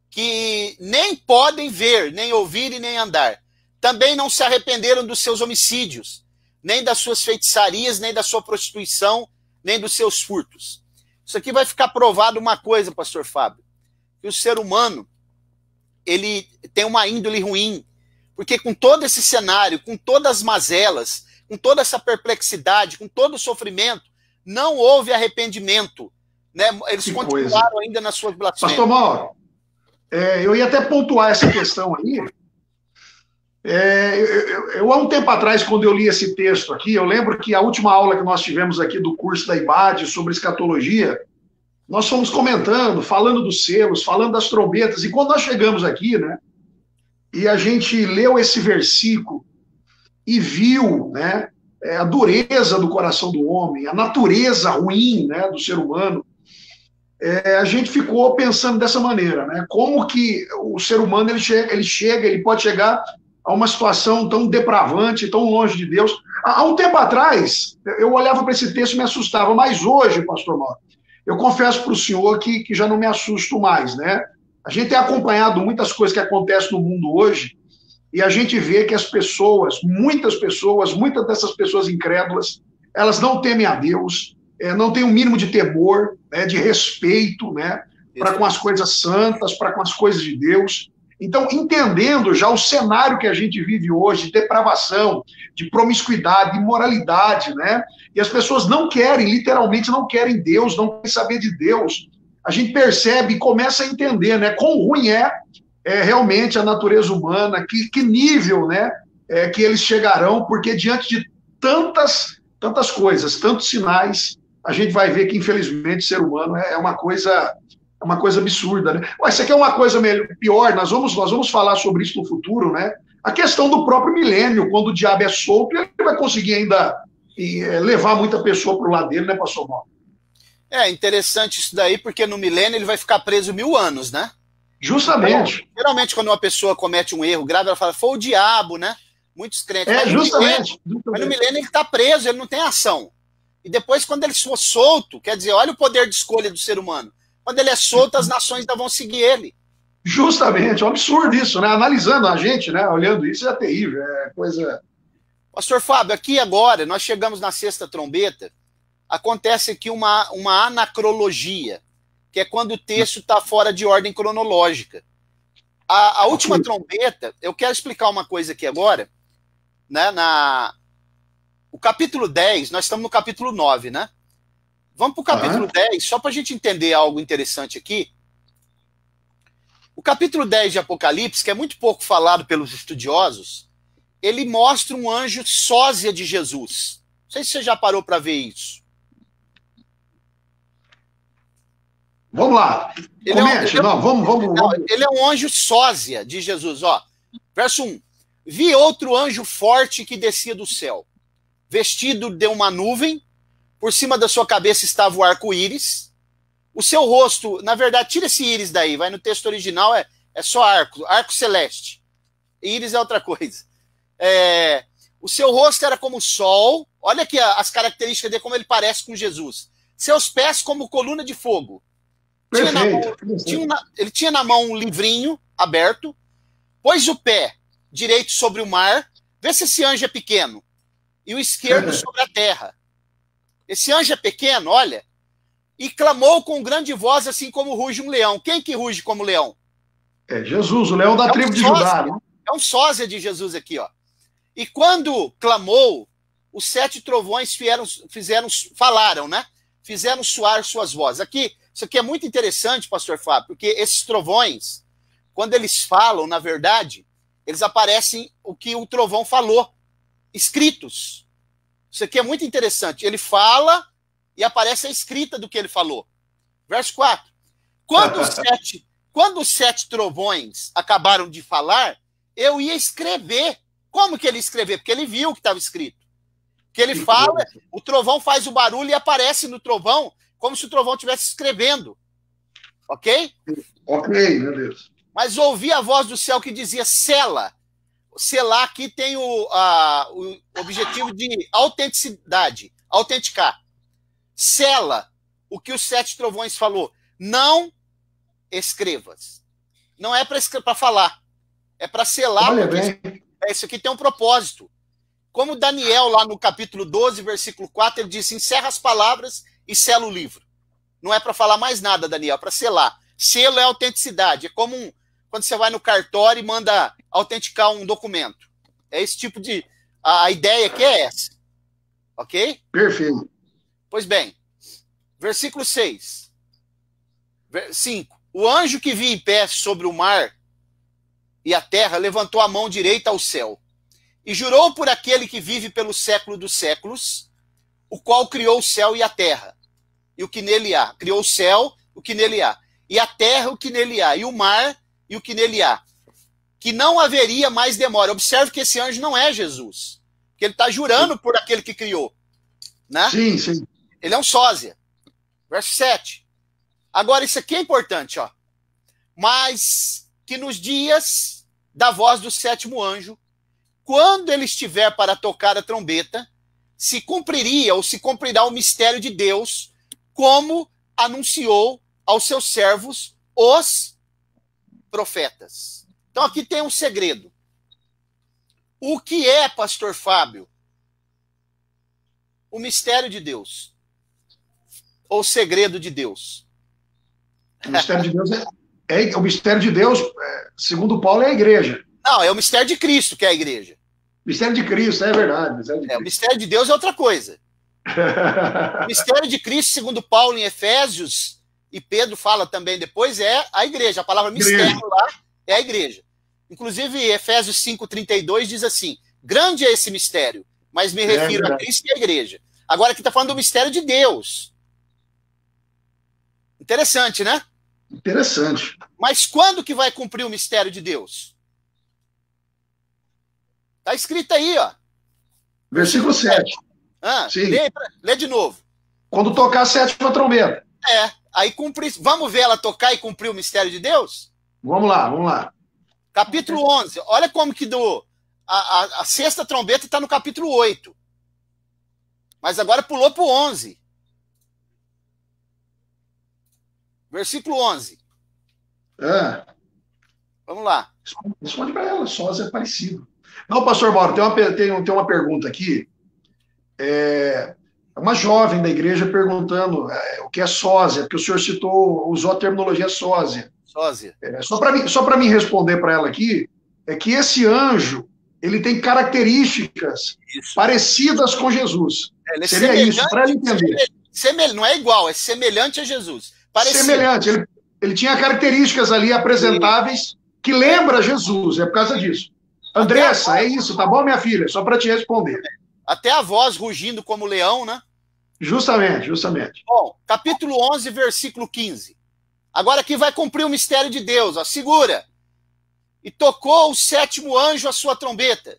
que nem podem ver, nem ouvir e nem andar. Também não se arrependeram dos seus homicídios, nem das suas feitiçarias, nem da sua prostituição, nem dos seus furtos. Isso aqui vai ficar provado uma coisa, pastor Fábio, que o ser humano, ele tem uma índole ruim, porque com todo esse cenário, com todas as mazelas, com toda essa perplexidade, com todo o sofrimento, não houve arrependimento, né? Eles continuaram ainda nas suas blasfêmias. Pastor Mauro, eu ia até pontuar essa questão aí. Eu, há um tempo atrás, quando eu li esse texto aqui, eu lembro que a última aula que nós tivemos aqui do curso da IBAD sobre escatologia, nós fomos comentando, falando dos selos, falando das trombetas, e quando nós chegamos aqui, né, e a gente leu esse versículo e viu, né, a dureza do coração do homem, a natureza ruim, né, do ser humano, a gente ficou pensando dessa maneira, né, como que o ser humano ele pode chegar a uma situação tão depravante, tão longe de Deus. Há um tempo atrás, eu olhava para esse texto e me assustava, mas hoje, pastor Mauro, eu confesso para o senhor que já não me assusto mais, né? A gente tem acompanhado muitas coisas que acontecem no mundo hoje e a gente vê que as pessoas, muitas dessas pessoas incrédulas, elas não temem a Deus, não têm um mínimo de temor, né, de respeito, né, para com as coisas santas, para com as coisas de Deus. Então, entendendo já o cenário que a gente vive hoje, de depravação, de promiscuidade, de imoralidade, né? E as pessoas não querem, literalmente não querem Deus, não querem saber de Deus. A gente percebe e começa a entender, né? Quão ruim é realmente a natureza humana, que nível, né? Que eles chegarão, porque diante de tantas coisas, tantos sinais, a gente vai ver que, infelizmente, o ser humano é uma coisa É uma coisa absurda, né? Mas isso aqui é uma coisa pior, nós vamos falar sobre isso no futuro, né? A questão do próprio milênio, quando o diabo é solto, ele vai conseguir ainda levar muita pessoa para o lado dele, né, pastor Mauro? É interessante isso daí, porque no milênio ele vai ficar preso 1000 anos, né? Justamente. Então, geralmente, quando uma pessoa comete um erro grave, ela fala, foi o diabo, né? Muitos crentes. Justamente. Mas no milênio ele está preso, ele não tem ação. E depois, quando ele for solto, quer dizer, olha o poder de escolha do ser humano. Quando ele é solto, as nações ainda vão seguir ele. Justamente, é um absurdo isso, né? Analisando a gente, né? Olhando isso, é terrível, é coisa... Pastor Fábio, aqui agora, nós chegamos na sexta trombeta, acontece aqui uma anacrologia, que é quando o texto está fora de ordem cronológica. A última trombeta, eu quero explicar uma coisa aqui agora, né? O capítulo 10, nós estamos no capítulo 9, né? Vamos para o capítulo 10, só para a gente entender algo interessante aqui. O capítulo 10 de Apocalipse, que é muito pouco falado pelos estudiosos, ele mostra um anjo sósia de Jesus. Não sei se você já parou para ver isso. Vamos lá. Comente. Ele é um anjo sósia de Jesus. Ó. Verso 1. Vi outro anjo forte que descia do céu, vestido de uma nuvem, por cima da sua cabeça estava o arco-íris. O seu rosto, na verdade, tira esse íris daí, vai no texto original, é só arco celeste. Íris é outra coisa. O seu rosto era como o sol, olha aqui as características dele, como ele parece com Jesus. Seus pés como coluna de fogo. Ele tinha na mão um livrinho aberto, pôs o pé direito sobre o mar, vê se esse anjo é pequeno, e o esquerdo sobre a terra. Esse anjo é pequeno, olha, e clamou com grande voz, assim como ruge um leão. Quem que ruge como leão? É Jesus, o leão da tribo de Judá. Né? É um sósia de Jesus aqui, ó. E quando clamou, os 7 trovões falaram, né? Fizeram soar suas vozes. Isso aqui é muito interessante, pastor Fábio, porque esses trovões, quando eles falam, na verdade, eles aparecem o que o trovão falou, escritos. Isso aqui é muito interessante. Ele fala e aparece a escrita do que ele falou. Verso 4. Quando os 7 trovões acabaram de falar, eu ia escrever. Como que ele ia escrever? Porque ele viu o que estava escrito. Que ele fala, o trovão faz o barulho e aparece no trovão como se o trovão estivesse escrevendo. Ok? Ok, meu Deus. Mas ouvi a voz do céu que dizia, sela. Selar aqui tem o objetivo de autenticidade, autenticar. Sela o que os 7 trovões falou. Não escrevas. Não é para falar. É para selar. Olha bem. Isso aqui tem um propósito. Como Daniel, lá no capítulo 12, versículo 4, ele disse, encerra as palavras e sela o livro. Não é para falar mais nada, Daniel, é para selar. Selo é autenticidade. É como quando você vai no cartório e manda autenticar um documento. É esse tipo de... A ideia aqui é essa. Ok? Perfeito. Pois bem, versículo 6. 5. O anjo que vi em pé sobre o mar e a terra levantou a mão direita ao céu e jurou por aquele que vive pelo século dos séculos, o qual criou o céu e a terra, e o que nele há. Criou o céu, o que nele há. E a terra, o que nele há. E o mar, e o que nele há. Que não haveria mais demora. Observe que esse anjo não é Jesus. Que ele está jurando por aquele que criou. Né? Sim, sim. Ele é um sósia. Verso 7. Agora, isso aqui é importante, ó. Mas que nos dias da voz do 7º anjo, quando ele estiver para tocar a trombeta, se cumpriria ou se cumprirá o mistério de Deus, como anunciou aos seus servos, os profetas. Então aqui tem um segredo. O que é, pastor Fábio, o mistério de Deus? Ou o segredo de Deus? O mistério de Deus o mistério de Deus, segundo Paulo, é a igreja. Não, é o mistério de Cristo que é a igreja. Mistério de Cristo, é verdade. O mistério de Deus é outra coisa. O mistério de Cristo, segundo Paulo em Efésios, e Pedro fala também depois, é a igreja. A palavra mistério lá é a igreja. Inclusive, Efésios 5,32 diz assim, grande é esse mistério, mas me refiro a Cristo e a igreja. Agora aqui está falando do mistério de Deus. Interessante, né? Interessante. Mas quando que vai cumprir o mistério de Deus? Está escrito aí, ó. Versículo 7. Sim. Lê de novo. Quando tocar a sétima trombeta. Aí cumprir. Vamos ver ela tocar e cumprir o mistério de Deus? Vamos lá. Capítulo 11. Olha como que a sexta trombeta está no capítulo 8. Mas agora pulou para o 11. Versículo 11. Vamos lá. Responde para ela, sósia é parecido. Não, pastor Mauro, tem uma pergunta aqui. Uma jovem da igreja perguntando o que é sósia, porque o senhor usou a terminologia sósia. Sósia. Só para mim responder para ela aqui, é que esse anjo, ele tem características parecidas com Jesus. Seria isso, para ela entender. Não é igual, é semelhante a Jesus. Parecido. Semelhante. Ele tinha características ali apresentáveis que lembra Jesus, é por causa disso. Andressa, é isso, tá bom, minha filha? Só para te responder. Até a voz rugindo como leão, né? Justamente. Bom, capítulo 11, versículo 15. Agora aqui vai cumprir o mistério de Deus, ó. Segura. E tocou o sétimo anjo a sua trombeta,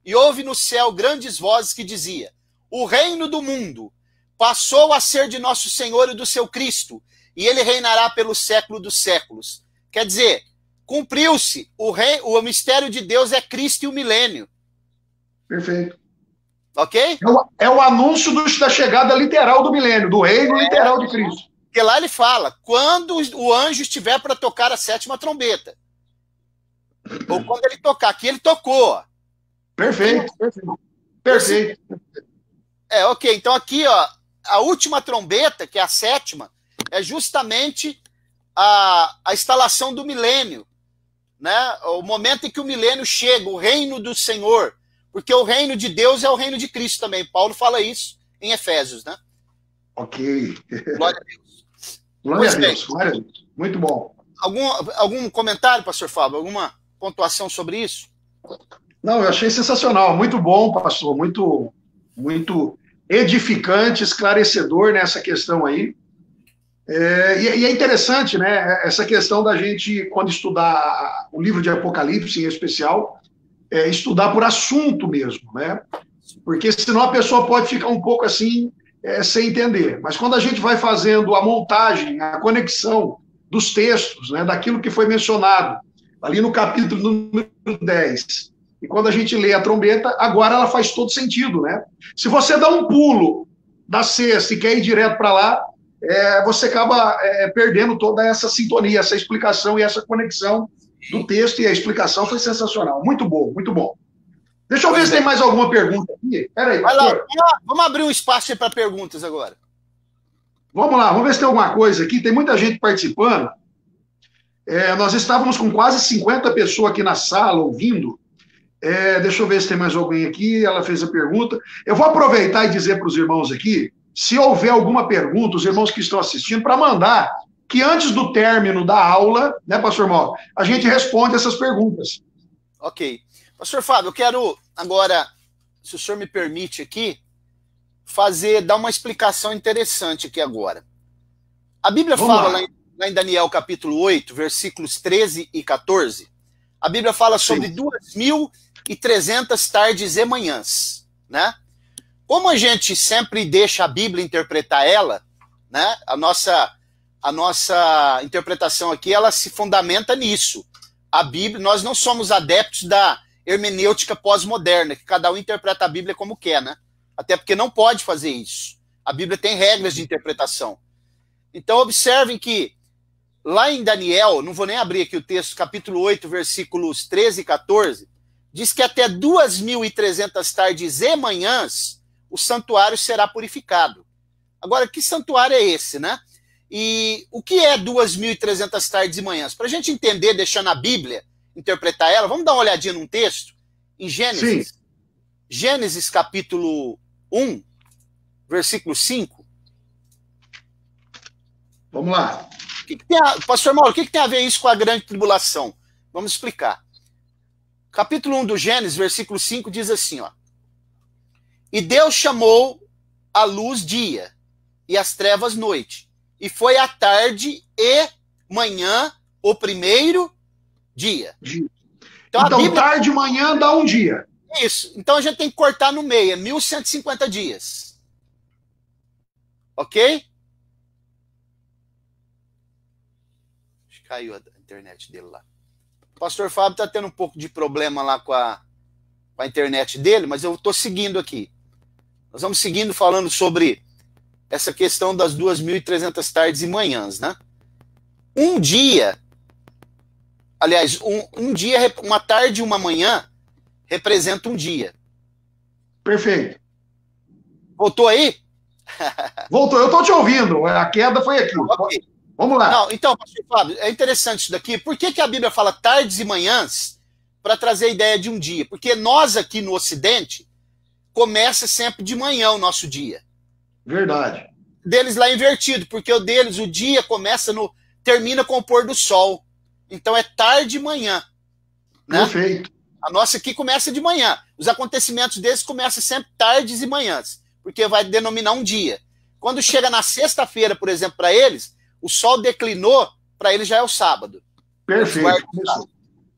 e houve no céu grandes vozes que dizia: o reino do mundo passou a ser de nosso Senhor e do seu Cristo, e ele reinará pelo século dos séculos. Quer dizer, cumpriu-se. O mistério de Deus é Cristo e o milênio. Perfeito. Ok? É o anúncio da chegada literal do milênio, do reino literal de Cristo. Porque lá ele fala, quando o anjo estiver para tocar a sétima trombeta. Ou quando ele tocar. Aqui ele tocou. Perfeito. Ok. Então aqui, ó, a última trombeta, que é a sétima, é justamente a instalação do milênio, né? O momento em que o milênio chega, o reino do Senhor, porque o reino de Deus é o reino de Cristo também. Paulo fala isso em Efésios, né? Ok. Glória a Deus. Glória a Deus. Muito bom. Algum comentário, pastor Fábio? Alguma pontuação sobre isso? Não, eu achei sensacional. Muito bom, pastor. Muito edificante, esclarecedor nessa questão aí. E é interessante, né? Essa questão da gente, quando estudar o livro de Apocalipse, em especial, estudar por assunto mesmo, né? Porque senão a pessoa pode ficar um pouco assim, sem entender. Mas quando a gente vai fazendo a montagem, a conexão dos textos, né, daquilo que foi mencionado ali no capítulo número 10, e quando a gente lê a trombeta, agora ela faz todo sentido, né? Se você dá um pulo da sexta e quer ir direto para lá, você acaba perdendo toda essa sintonia, essa explicação e essa conexão do texto, e a explicação foi sensacional. Muito bom, muito bom. Deixa eu ver se tem mais alguma pergunta aqui. Peraí, pastor. Vamos abrir um espaço para perguntas agora. Vamos lá, vamos ver se tem alguma coisa aqui. Tem muita gente participando. Nós estávamos com quase 50 pessoas aqui na sala ouvindo. Deixa eu ver se tem mais alguém aqui. Ela fez a pergunta. Eu vou aproveitar e dizer para os irmãos aqui, se houver alguma pergunta, os irmãos que estão assistindo, para mandar, que antes do término da aula, né, pastor Mauro, a gente responde essas perguntas. Ok. Pastor Fábio, eu quero agora, se o senhor me permite aqui, dar uma explicação interessante aqui agora. A Bíblia fala lá em Daniel capítulo 8, versículos 13 e 14, a Bíblia fala sobre 2.300 tardes e manhãs, né? Como a gente sempre deixa a Bíblia interpretar ela, né? A nossa interpretação aqui, ela se fundamenta nisso. A Bíblia, nós não somos adeptos da hermenêutica pós-moderna, que cada um interpreta a Bíblia como quer, né? Até porque não pode fazer isso. A Bíblia tem regras de interpretação. Então, observem que lá em Daniel, não vou nem abrir aqui o texto, capítulo 8, versículos 13 e 14, diz que até 2.300 tardes e manhãs o santuário será purificado. Agora, que santuário é esse, né? E o que é 2.300 tardes e manhãs? Para a gente entender, deixando a Bíblia interpretar ela, vamos dar uma olhadinha num texto, em Gênesis. Sim. Gênesis capítulo 1, versículo 5. Vamos lá. Pastor Mauro, o que tem a ver isso com a grande tribulação? Vamos explicar. Capítulo 1 do Gênesis, versículo 5, diz assim, ó. E Deus chamou a luz dia, e as trevas noite, e foi a tarde e manhã, o primeiro dia. Então Bíblia... tarde e manhã dá um dia. Isso. Então a gente tem que cortar no meio, é 1150 dias. Ok? Caiu a internet dele lá. O pastor Fábio está tendo um pouco de problema lá com a internet dele, mas eu estou seguindo aqui. Nós vamos seguindo falando sobre essa questão das 2.300 tardes e manhãs, né? Um dia, aliás, um dia, uma tarde e uma manhã representa um dia. Perfeito. Voltou aí? Voltou, eu estou te ouvindo. A queda foi aqui. Okay. Vamos lá. Não, então, pastor Fábio, é interessante isso daqui. Por que a Bíblia fala tardes e manhãs para trazer a ideia de um dia? Porque nós aqui no Ocidente começa sempre de manhã o nosso dia. Verdade. Deles lá é invertido, porque o deles, o dia termina com o pôr do sol. Então é tarde e manhã. Né? Perfeito. A nossa aqui começa de manhã. Os acontecimentos deles começam sempre tardes e manhãs, porque vai denominar um dia. Quando chega na sexta-feira, por exemplo, para eles, o sol declinou, para eles já é o sábado. Perfeito.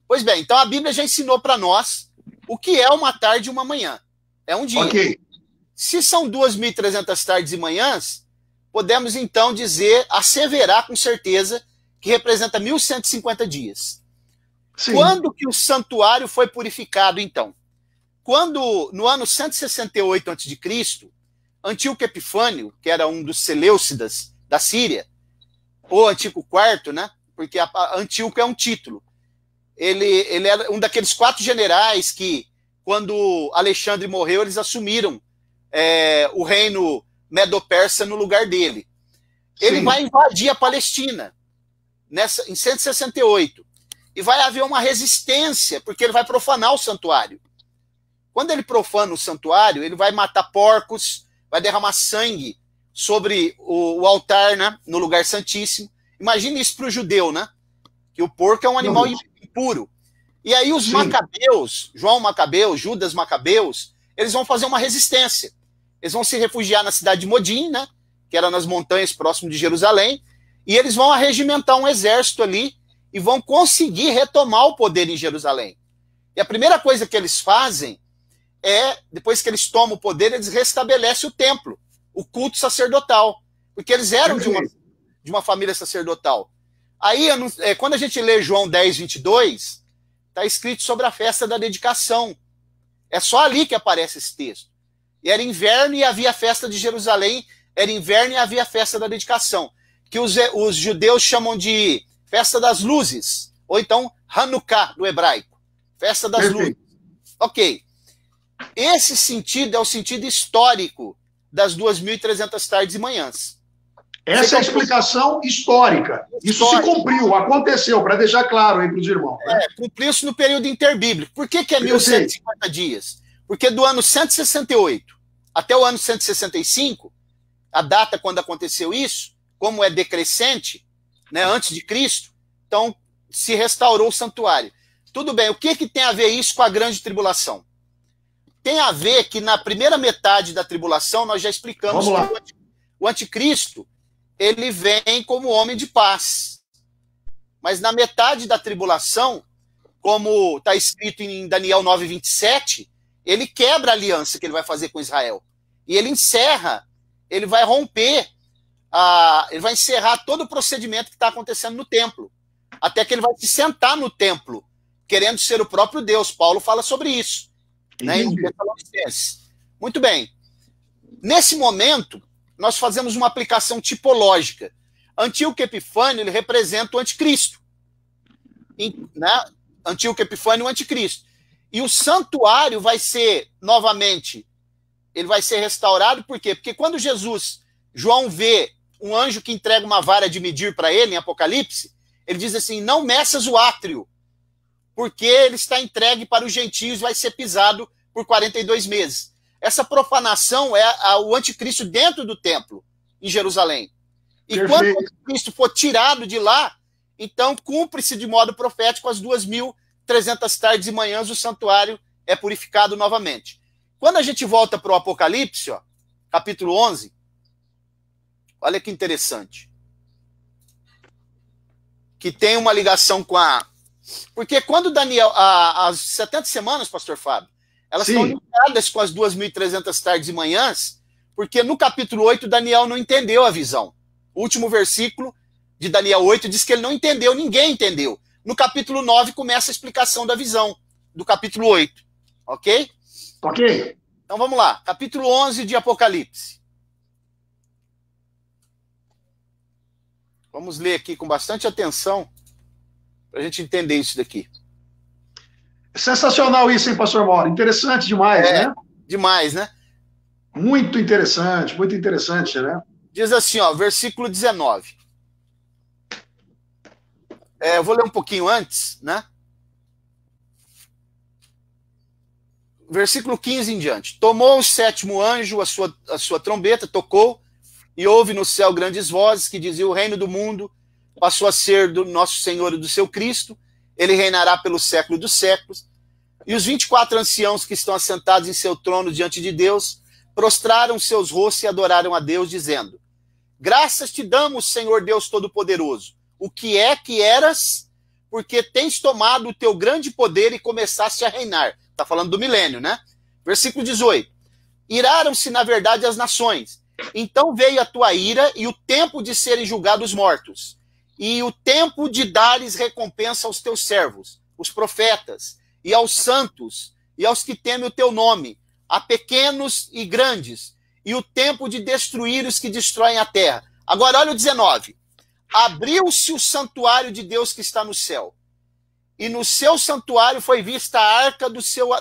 Pois bem, então a Bíblia já ensinou para nós o que é uma tarde e uma manhã. É um dia. Ok. Se são 2.300 tardes e manhãs, podemos então asseverar com certeza que representa 1.150 dias. Sim. Quando que o santuário foi purificado, então? Quando, no ano 168 a.C., Antíoco Epifânio, que era um dos Seleucidas da Síria, ou Antíoco IV, né? Porque Antíoco é um título. Ele era um daqueles 4 generais que, quando Alexandre morreu, eles assumiram o reino medo-persa no lugar dele. Ele Sim. vai invadir a Palestina em 168. E vai haver uma resistência, porque ele vai profanar o santuário. Quando ele profana o santuário, ele vai matar porcos, vai derramar sangue sobre o altar, né, no lugar santíssimo. Imagine isso para o judeu, né? Que o porco é um animal impuro. E aí os Sim. Macabeus, João Macabeu, Judas Macabeus, eles vão fazer uma resistência. Eles vão se refugiar na cidade de Modim, né? Que era nas montanhas próximo de Jerusalém, e eles vão arregimentar um exército ali e vão conseguir retomar o poder em Jerusalém. E a primeira coisa que eles fazem depois que eles tomam o poder, eles restabelecem o templo, o culto sacerdotal, porque eles eram de uma família sacerdotal. Aí, quando a gente lê João 10, 22, está escrito sobre a festa da dedicação. É só ali que aparece esse texto. E era inverno e havia a festa de Jerusalém, era inverno e havia a festa da dedicação, que os judeus chamam de festa das luzes, ou então Hanukkah, no hebraico, festa das luzes. Ok. Esse sentido é o sentido histórico das 2.300 tardes e manhãs. Essa é a explicação histórica. Isso se cumpriu, aconteceu, para deixar claro aí para os irmãos. Né? Cumpriu-se no período interbíblico. Por que é 1.150 dias? Porque do ano 168 até o ano 165, a data quando aconteceu isso, como é decrescente, né, antes de Cristo, então se restaurou o santuário. Tudo bem, o que tem a ver isso com a grande tribulação? Tem a ver que na primeira metade da tribulação, nós já explicamos que o anticristo, ele vem como homem de paz. Mas na metade da tribulação, como está escrito em Daniel 9:27, ele quebra a aliança que ele vai fazer com Israel. E ele encerra, ele vai romper, ele vai encerrar todo o procedimento que está acontecendo no templo. Até que ele vai se sentar no templo, querendo ser o próprio Deus. Paulo fala sobre isso. Né, em Tessalonicenses. Muito bem. Nesse momento, nós fazemos uma aplicação tipológica. Antíoco Epifânio, ele representa o anticristo. Né? Antíoco Epifânio, o anticristo. E o santuário vai ser, novamente, ele vai ser restaurado, por quê? Porque quando João vê um anjo que entrega uma vara de medir para ele, em Apocalipse, ele diz assim, não meças o átrio, porque ele está entregue para os gentios e vai ser pisado por 42 meses. Essa profanação é o anticristo dentro do templo, em Jerusalém. E Perfeito. Quando o anticristo for tirado de lá, então cumpre-se de modo profético as 2.300 tardes e manhãs, o santuário é purificado novamente. Quando a gente volta para o Apocalipse, ó, capítulo 11, olha que interessante. que tem uma ligação com a... Porque quando Daniel... As 70 semanas, pastor Fábio, elas estão ligadas com as 2.300 tardes e manhãs, porque no capítulo 8 Daniel não entendeu a visão. O último versículo de Daniel 8 diz que ele não entendeu, ninguém entendeu. No capítulo 9 começa a explicação da visão, do capítulo 8. Ok? Ok. Então vamos lá. Capítulo 11 de Apocalipse. Vamos ler aqui com bastante atenção para a gente entender isso daqui. Sensacional isso, hein, pastor Mauro? Interessante demais, né? Demais, né? Muito interessante, né? Diz assim, ó, versículo 19. Eu vou ler um pouquinho antes, né? Versículo 15 em diante. Tomou o sétimo anjo a sua trombeta, tocou, e houve no céu grandes vozes que diziam: o reino do mundo passou a ser do nosso Senhor e do seu Cristo, ele reinará pelo século dos séculos. E os 24 anciãos que estão assentados em seu trono diante de Deus, prostraram seus rostos e adoraram a Deus, dizendo: graças te damos, Senhor Deus Todo-Poderoso, o que é que eras, porque tens tomado o teu grande poder e começaste a reinar. Está falando do milênio, né? Versículo 18. Iraram-se, na verdade, as nações. Então veio a tua ira e o tempo de serem julgados mortos, e o tempo de dares recompensa aos teus servos, os profetas, e aos santos, e aos que temem o teu nome, a pequenos e grandes, e o tempo de destruir os que destroem a terra. Agora olha o 19. Abriu-se o santuário de Deus que está no céu, e no seu santuário foi vista a arca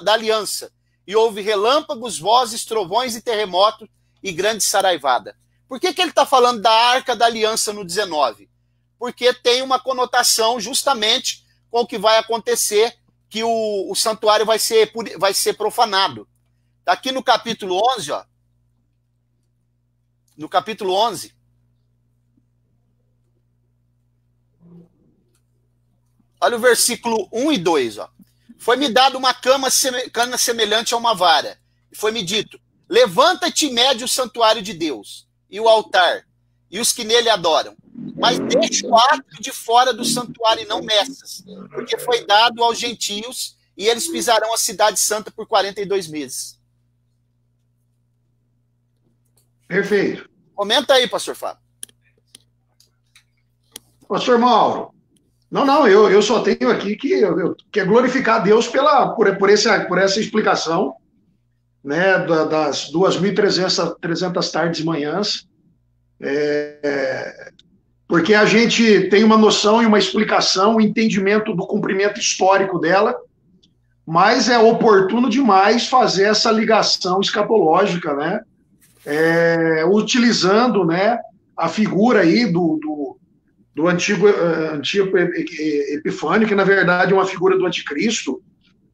da aliança, e houve relâmpagos, vozes, trovões e terremotos, e grande saraivada. Por que ele está falando da arca da aliança no 19? Porque tem uma conotação justamente com o que vai acontecer, que o santuário vai ser profanado. Está aqui no capítulo 11, ó. No capítulo 11. Olha o versículo 1 e 2, ó. Foi-me dado uma cana semelhante a uma vara, e foi-me dito: levanta-te e mede o santuário de Deus, e o altar, e os que nele adoram. Mas deixa o átrio de fora do santuário e não meças, porque foi dado aos gentios, e eles pisarão a cidade santa por 42 meses. Perfeito. Comenta aí, pastor Fábio. Pastor Mauro, não, eu só tenho aqui que glorificar a Deus por essa explicação, né, das 2.300 tardes e manhãs, porque a gente tem uma noção e uma explicação, um entendimento do cumprimento histórico dela, mas é oportuno demais fazer essa ligação escatológica, né, utilizando, né, a figura aí do antigo Epifânio, que na verdade é uma figura do anticristo,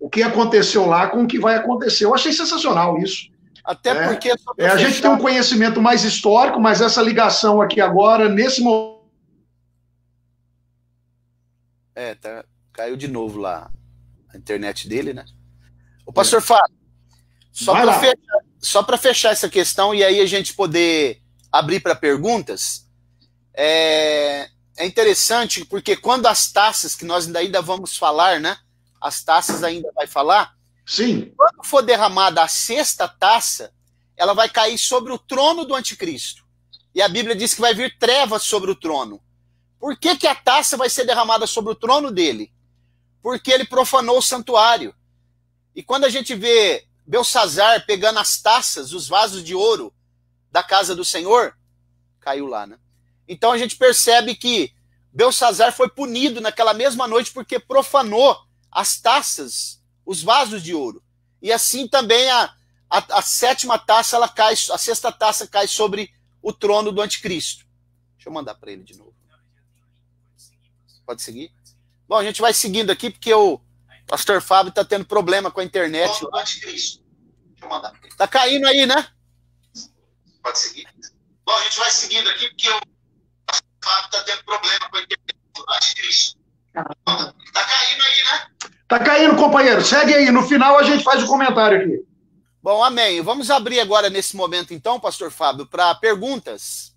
o que aconteceu lá com o que vai acontecer. Eu achei sensacional isso. Até porque... a gente tem um conhecimento mais histórico, mas essa ligação aqui agora, nesse momento... Caiu de novo lá a internet dele, né? O pastor Fábio, só para fechar essa questão e aí a gente poder abrir para perguntas, é interessante porque quando as taças, que nós ainda vamos falar, né? As taças ainda vai falar. Sim. Quando for derramada a sexta taça, ela vai cair sobre o trono do anticristo. E a Bíblia diz que vai vir trevas sobre o trono. Por que a taça vai ser derramada sobre o trono dele? Porque ele profanou o santuário. E quando a gente vê Belsazar pegando as taças, os vasos de ouro da casa do Senhor, caiu lá, né? Então a gente percebe que Belsazar foi punido naquela mesma noite porque profanou as taças, os vasos de ouro. E assim também a sétima taça, ela cai, a sexta taça cai sobre o trono do anticristo. Deixa eu mandar para ele de novo. Pode seguir? Bom, a gente vai seguindo aqui porque o pastor Fábio está tendo problema com a internet. Do anticristo. Deixa eu mandar. Tá caindo aí, né? Pode seguir? Bom, a gente vai seguindo aqui porque o pastor Fábio está tendo problema com a internet do anticristo. Tá caindo aí, né? Tá caindo, companheiro. Segue aí. No final a gente faz o comentário aqui. Bom, amém. Vamos abrir agora nesse momento, então, pastor Fábio, para perguntas.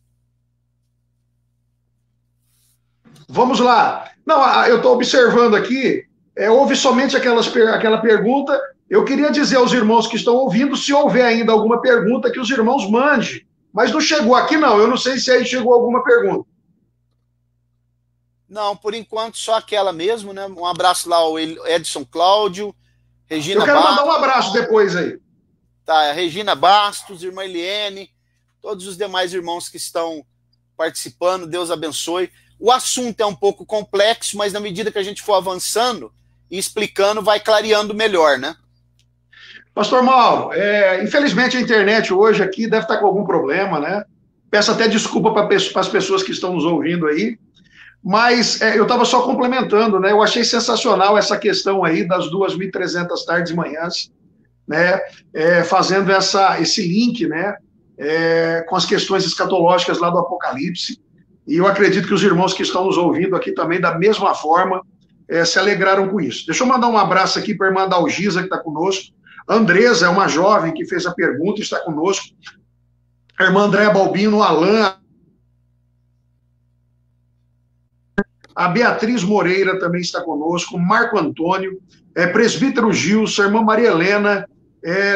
Vamos lá. Não, eu estou observando aqui, houve somente aquela pergunta. Eu queria dizer aos irmãos que estão ouvindo, se houver ainda alguma pergunta, que os irmãos mandem. Mas não chegou aqui, não. Eu não sei se aí chegou alguma pergunta. Não, por enquanto só aquela mesmo, né? Um abraço lá ao Edson Cláudio, Regina Eu quero Bastos. mandar um abraço depois aí. Tá, Regina Bastos, irmã Eliene, todos os demais irmãos que estão participando, Deus abençoe. O assunto é um pouco complexo, mas na medida que a gente for avançando e explicando, vai clareando melhor, né? Pastor Mauro, infelizmente a internet hoje aqui deve estar com algum problema, né? Peço até desculpa para as pessoas que estão nos ouvindo aí, mas eu estava só complementando, né? Eu achei sensacional essa questão aí das 2.300 tardes e manhãs, né? Fazendo esse link, né? Com as questões escatológicas lá do Apocalipse. E eu acredito que os irmãos que estão nos ouvindo aqui também, da mesma forma, se alegraram com isso. Deixa eu mandar um abraço aqui para a irmã Dalgisa, que está conosco. A Andresa é uma jovem que fez a pergunta e está conosco. A irmã Andréa Balbino, Alain. A Beatriz Moreira também está conosco. Marco Antônio. Presbítero Gilson, a irmã Maria Helena.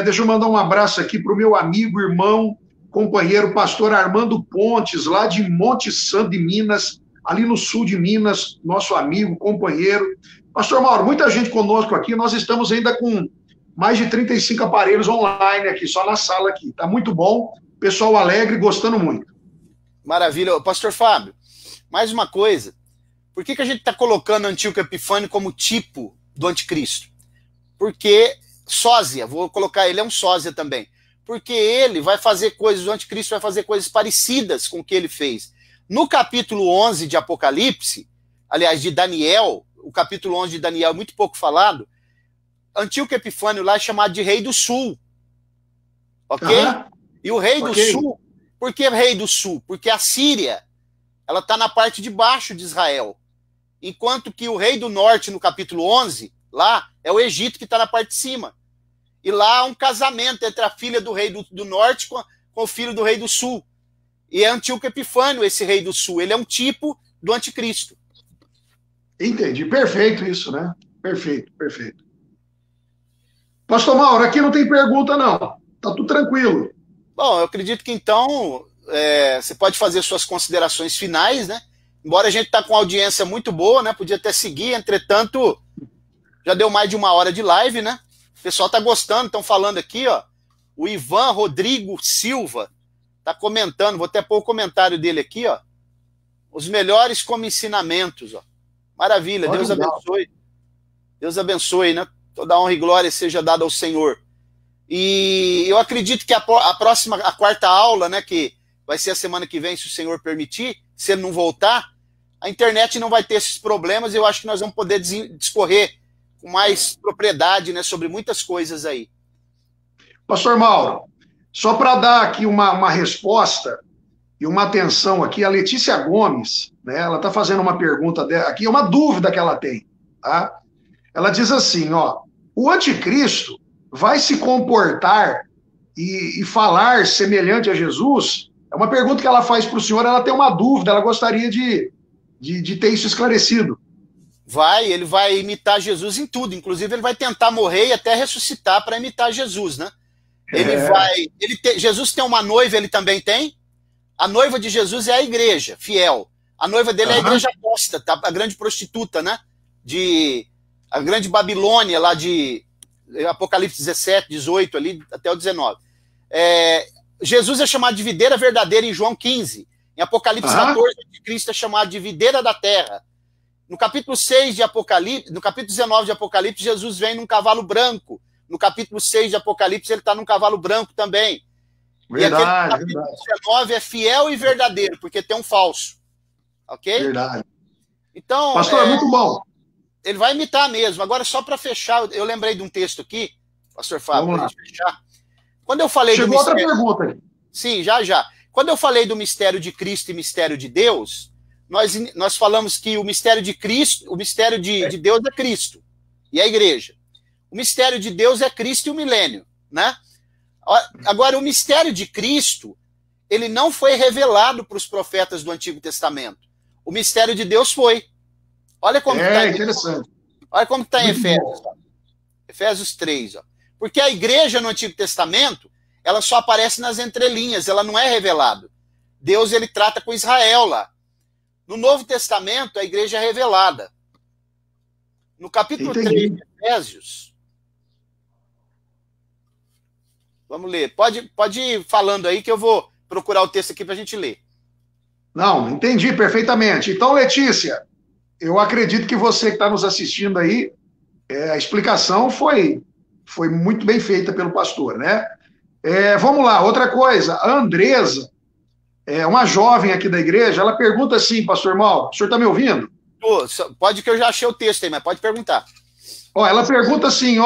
Deixa eu mandar um abraço aqui para o meu amigo, irmão, companheiro, pastor Armando Pontes, lá de Monte Santo de Minas, ali no sul de Minas, nosso amigo, companheiro. Pastor Mauro, muita gente conosco aqui, nós estamos ainda com mais de 35 aparelhos online aqui, só na sala aqui. Tá muito bom, pessoal alegre, gostando muito. Maravilha. Pastor Fábio, mais uma coisa. Por que a gente está colocando Antíoco Epifânio como tipo do anticristo? Porque sósia, vou colocar ele, é um sósia também. Porque ele vai fazer coisas, o anticristo vai fazer coisas parecidas com o que ele fez. No capítulo 11 de Apocalipse, aliás, de Daniel, o capítulo 11 de Daniel é muito pouco falado, Antíoco Epifânio lá é chamado de rei do sul. Ok? E o rei do sul, por que rei do sul? Porque a Síria, ela está na parte de baixo de Israel. Enquanto que o rei do norte, no capítulo 11, lá, é o Egito que está na parte de cima. E lá há um casamento entre a filha do rei do norte com o filho do rei do sul. E é Antíoco Epifânio, esse rei do sul. Ele é um tipo do anticristo. Entendi. Perfeito isso, né? Perfeito, perfeito. Pastor Mauro, aqui não tem pergunta, não. Tá tudo tranquilo. Bom, eu acredito que então você pode fazer suas considerações finais, né? Embora a gente tá com audiência muito boa, né? Podia até seguir, entretanto, já deu mais de 1 hora de live, né? O pessoal tá gostando, estão falando aqui, ó. O Ivan Rodrigo Silva tá comentando, vou até pôr o comentário dele aqui, ó. Os melhores como ensinamentos, ó. Maravilha, Deus abençoe. Deus abençoe, né? Toda honra e glória seja dada ao Senhor. E eu acredito que a quarta aula, né, que vai ser a semana que vem, se o Senhor permitir, se ele não voltar, a internet não vai ter esses problemas e eu acho que nós vamos poder discorrer com mais propriedade, né, sobre muitas coisas aí. Pastor Mauro, só para dar aqui uma resposta e uma atenção aqui, a Letícia Gomes, né, ela está fazendo uma pergunta aqui, é uma dúvida que ela tem, tá? Ela diz assim, ó, o anticristo vai se comportar e falar semelhante a Jesus? É uma pergunta que ela faz para o senhor, ela tem uma dúvida, ela gostaria de ter isso esclarecido. Ele vai imitar Jesus em tudo, inclusive ele vai tentar morrer e até ressuscitar para imitar Jesus, né? Jesus tem uma noiva, ele também tem. A noiva de Jesus é a igreja, fiel. A noiva dele é a igreja apóstata, a grande prostituta, né? A grande Babilônia, lá de Apocalipse 17, 18, ali até o 19. Jesus é chamado de videira verdadeira em João 15. Em Apocalipse 14, Cristo é chamado de videira da terra. No capítulo 6 de Apocalipse, no capítulo 19 de Apocalipse, Jesus vem num cavalo branco. No capítulo 6 de Apocalipse, ele está num cavalo branco também. Verdade, e aquele capítulo 19 é fiel e verdadeiro, porque tem um falso. Ok? Verdade. Então, pastor, é muito bom. Ele vai imitar mesmo. Agora, só para fechar, eu lembrei de um texto aqui, pastor Fábio, para a gente fechar. Quando eu falei Chegou outra pergunta aí. Sim, já. Quando eu falei do mistério de Cristo e mistério de Deus, nós falamos que o mistério de Cristo, o mistério de Deus é Cristo e a igreja. O mistério de Deus é Cristo e o milênio, né? Agora, o mistério de Cristo, ele não foi revelado para os profetas do Antigo Testamento. o mistério de Deus foi. Olha como está. Interessante. Olha como está em Muito Efésios. Efésios 3. Ó. Porque a igreja no Antigo Testamento, ela só aparece nas entrelinhas, ela não é revelada. Deus, ele trata com Israel lá. No Novo Testamento, a igreja é revelada. No capítulo 3 de Efésios, vamos ler. Pode ir falando aí que eu vou procurar o texto aqui para a gente ler. Não, entendi perfeitamente. Então, Letícia, eu acredito que você que está nos assistindo aí, a explicação foi muito bem feita pelo pastor, né? Vamos lá, outra coisa. A Andresa, uma jovem aqui da igreja, ela pergunta assim, pastor Mauro, o senhor está me ouvindo? Pode que eu já achei o texto aí, mas pode perguntar. Ela pergunta assim,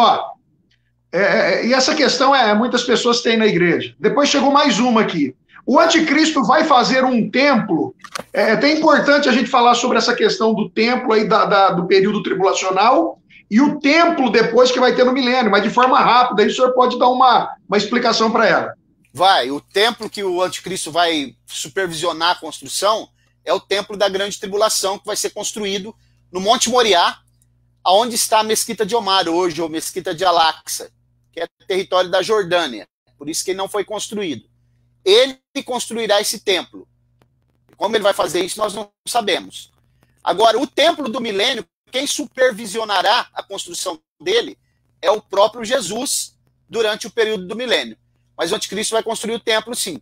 e essa questão muitas pessoas têm na igreja. Depois chegou mais uma aqui. O anticristo vai fazer um templo? É até importante a gente falar sobre essa questão do templo aí do período tribulacional e o templo depois que vai ter no milênio, mas de forma rápida. Aí o senhor pode dar uma explicação para ela. Vai. O templo que o anticristo vai supervisionar a construção é o templo da grande tribulação, que vai ser construído no Monte Moriá, onde está a Mesquita de Omar hoje, ou Mesquita de Al-Aqsa, que é território da Jordânia. Por isso que ele não foi construído. Ele construirá esse templo. Como ele vai fazer isso, nós não sabemos. Agora, o templo do milênio, quem supervisionará a construção dele é o próprio Jesus durante o período do milênio. Mas o anticristo vai construir o templo, sim.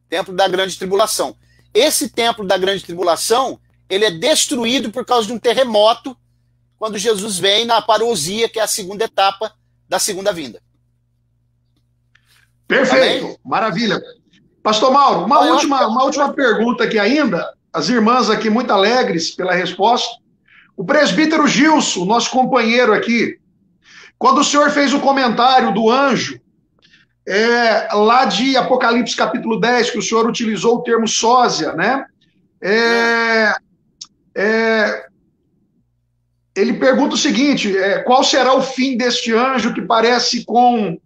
Templo da grande tribulação. Esse templo da grande tribulação, ele é destruído por causa de um terremoto quando Jesus vem na parousia, que é a segunda etapa da segunda vinda. Perfeito, amém? Maravilha. Pastor Mauro, uma última pergunta aqui ainda. As irmãs aqui muito alegres pela resposta. O presbítero Gilson, nosso companheiro aqui, quando o senhor fez o comentário do anjo, lá de Apocalipse capítulo 10, que o senhor utilizou o termo sósia, né? Ele pergunta o seguinte, qual será o fim deste anjo que parece com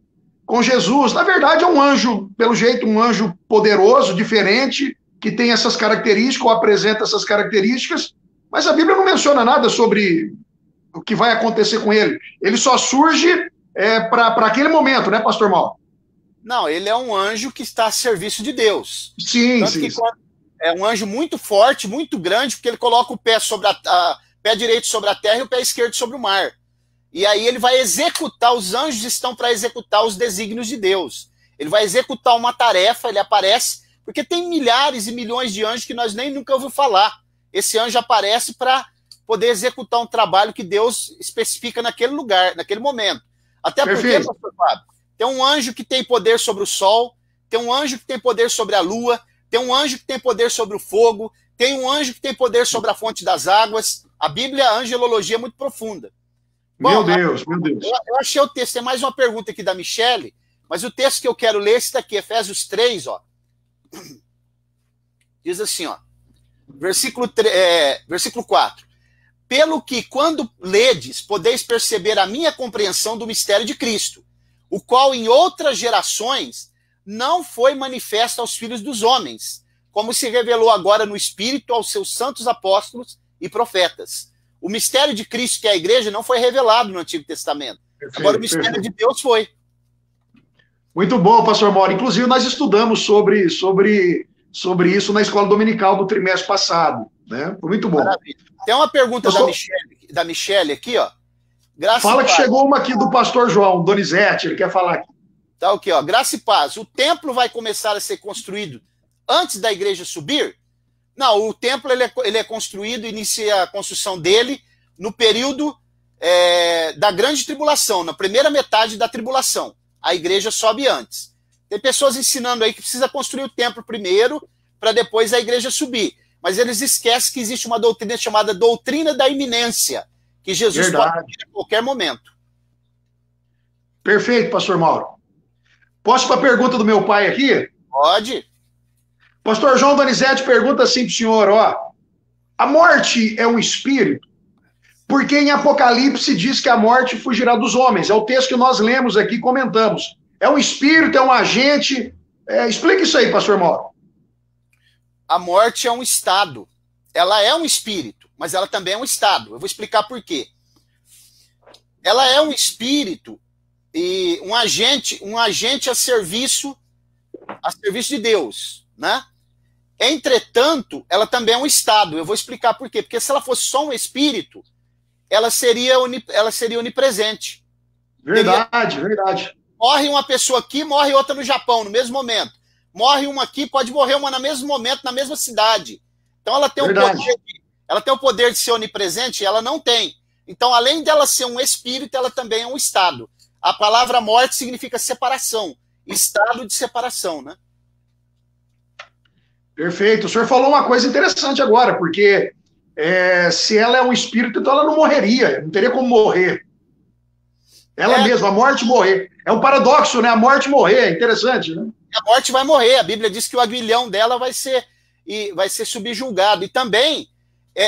Jesus? Na verdade é um anjo, pelo jeito, um anjo poderoso, diferente, que tem essas características, ou apresenta essas características, mas a Bíblia não menciona nada sobre o que vai acontecer com ele. Ele só surge para aquele momento, né, pastor Mauro? Não, ele é um anjo que está a serviço de Deus. Sim, tanto sim. Que é um anjo muito forte, muito grande, porque ele coloca o pé sobre pé direito sobre a terra e o pé esquerdo sobre o mar. E aí ele vai executar, os anjos estão para executar os desígnios de Deus. Ele vai executar uma tarefa, ele aparece, porque tem milhares e milhões de anjos que nós nem nunca ouvimos falar. Esse anjo aparece para poder executar um trabalho que Deus especifica naquele lugar, naquele momento. Até porque, pastor Fábio, tem um anjo que tem poder sobre o sol, tem um anjo que tem poder sobre a lua, tem um anjo que tem poder sobre o fogo, tem um anjo que tem poder sobre a fonte das águas. A Bíblia, a angelologia é muito profunda. Bom, meu Deus. Eu achei o texto, tem mais uma pergunta aqui da Michele, mas o texto que eu quero ler é esse daqui, Efésios 3, ó. Diz assim, ó, versículo 4. Pelo que, quando ledes, podeis perceber a minha compreensão do mistério de Cristo, o qual em outras gerações não foi manifesto aos filhos dos homens, como se revelou agora no Espírito aos seus santos apóstolos e profetas. O mistério de Cristo, que é a igreja, não foi revelado no Antigo Testamento. Agora o mistério de Deus foi. Muito bom, pastor Mauro. Inclusive, nós estudamos sobre isso na escola dominical do trimestre passado. Né? Foi muito bom. Maravilha. Tem uma pergunta da Michele aqui, ó. Fala que chegou uma aqui do pastor João Donizete, ele quer falar aqui. Tá aqui, ó. Graça e paz. O templo vai começar a ser construído antes da igreja subir? Não, o templo ele é construído, inicia a construção dele no período da grande tribulação, na primeira metade da tribulação. A igreja sobe antes. Tem pessoas ensinando aí que precisa construir o templo primeiro, para depois a igreja subir. Mas eles esquecem que existe uma doutrina chamada doutrina da iminência, que Jesus pode vir a qualquer momento. Perfeito, pastor Mauro. Posso para a pergunta do meu pai aqui? Pode. Pastor João Donizete pergunta assim para o senhor, ó, a morte é um espírito? Porque em Apocalipse diz que a morte fugirá dos homens. É o texto que nós lemos aqui e comentamos. É um espírito, é um agente? Explica isso aí, pastor Mauro. A morte é um estado. ela é um espírito, mas ela também é um estado. Eu vou explicar por quê. Ela é um espírito e um agente a serviço de Deus, né? Entretanto, ela também é um estado. Eu vou explicar por quê. Porque se ela fosse só um espírito, ela seria onipresente. Verdade, verdade. Morre uma pessoa aqui, morre outra no Japão, no mesmo momento. Morre uma aqui, pode morrer uma no mesmo momento, na mesma cidade. Então ela tem o poder de ser onipresente e ela não tem. Então, além dela ser um espírito, ela também é um estado. A palavra morte significa separação. Estado de separação, né? Perfeito. O senhor falou uma coisa interessante agora, porque se ela é um espírito, então ela não morreria, não teria como morrer. Ela mesma, a morte morrer. É um paradoxo, né? A morte morrer, é interessante, né? A morte vai morrer. A Bíblia diz que o aguilhão dela vai ser subjulgado. E também,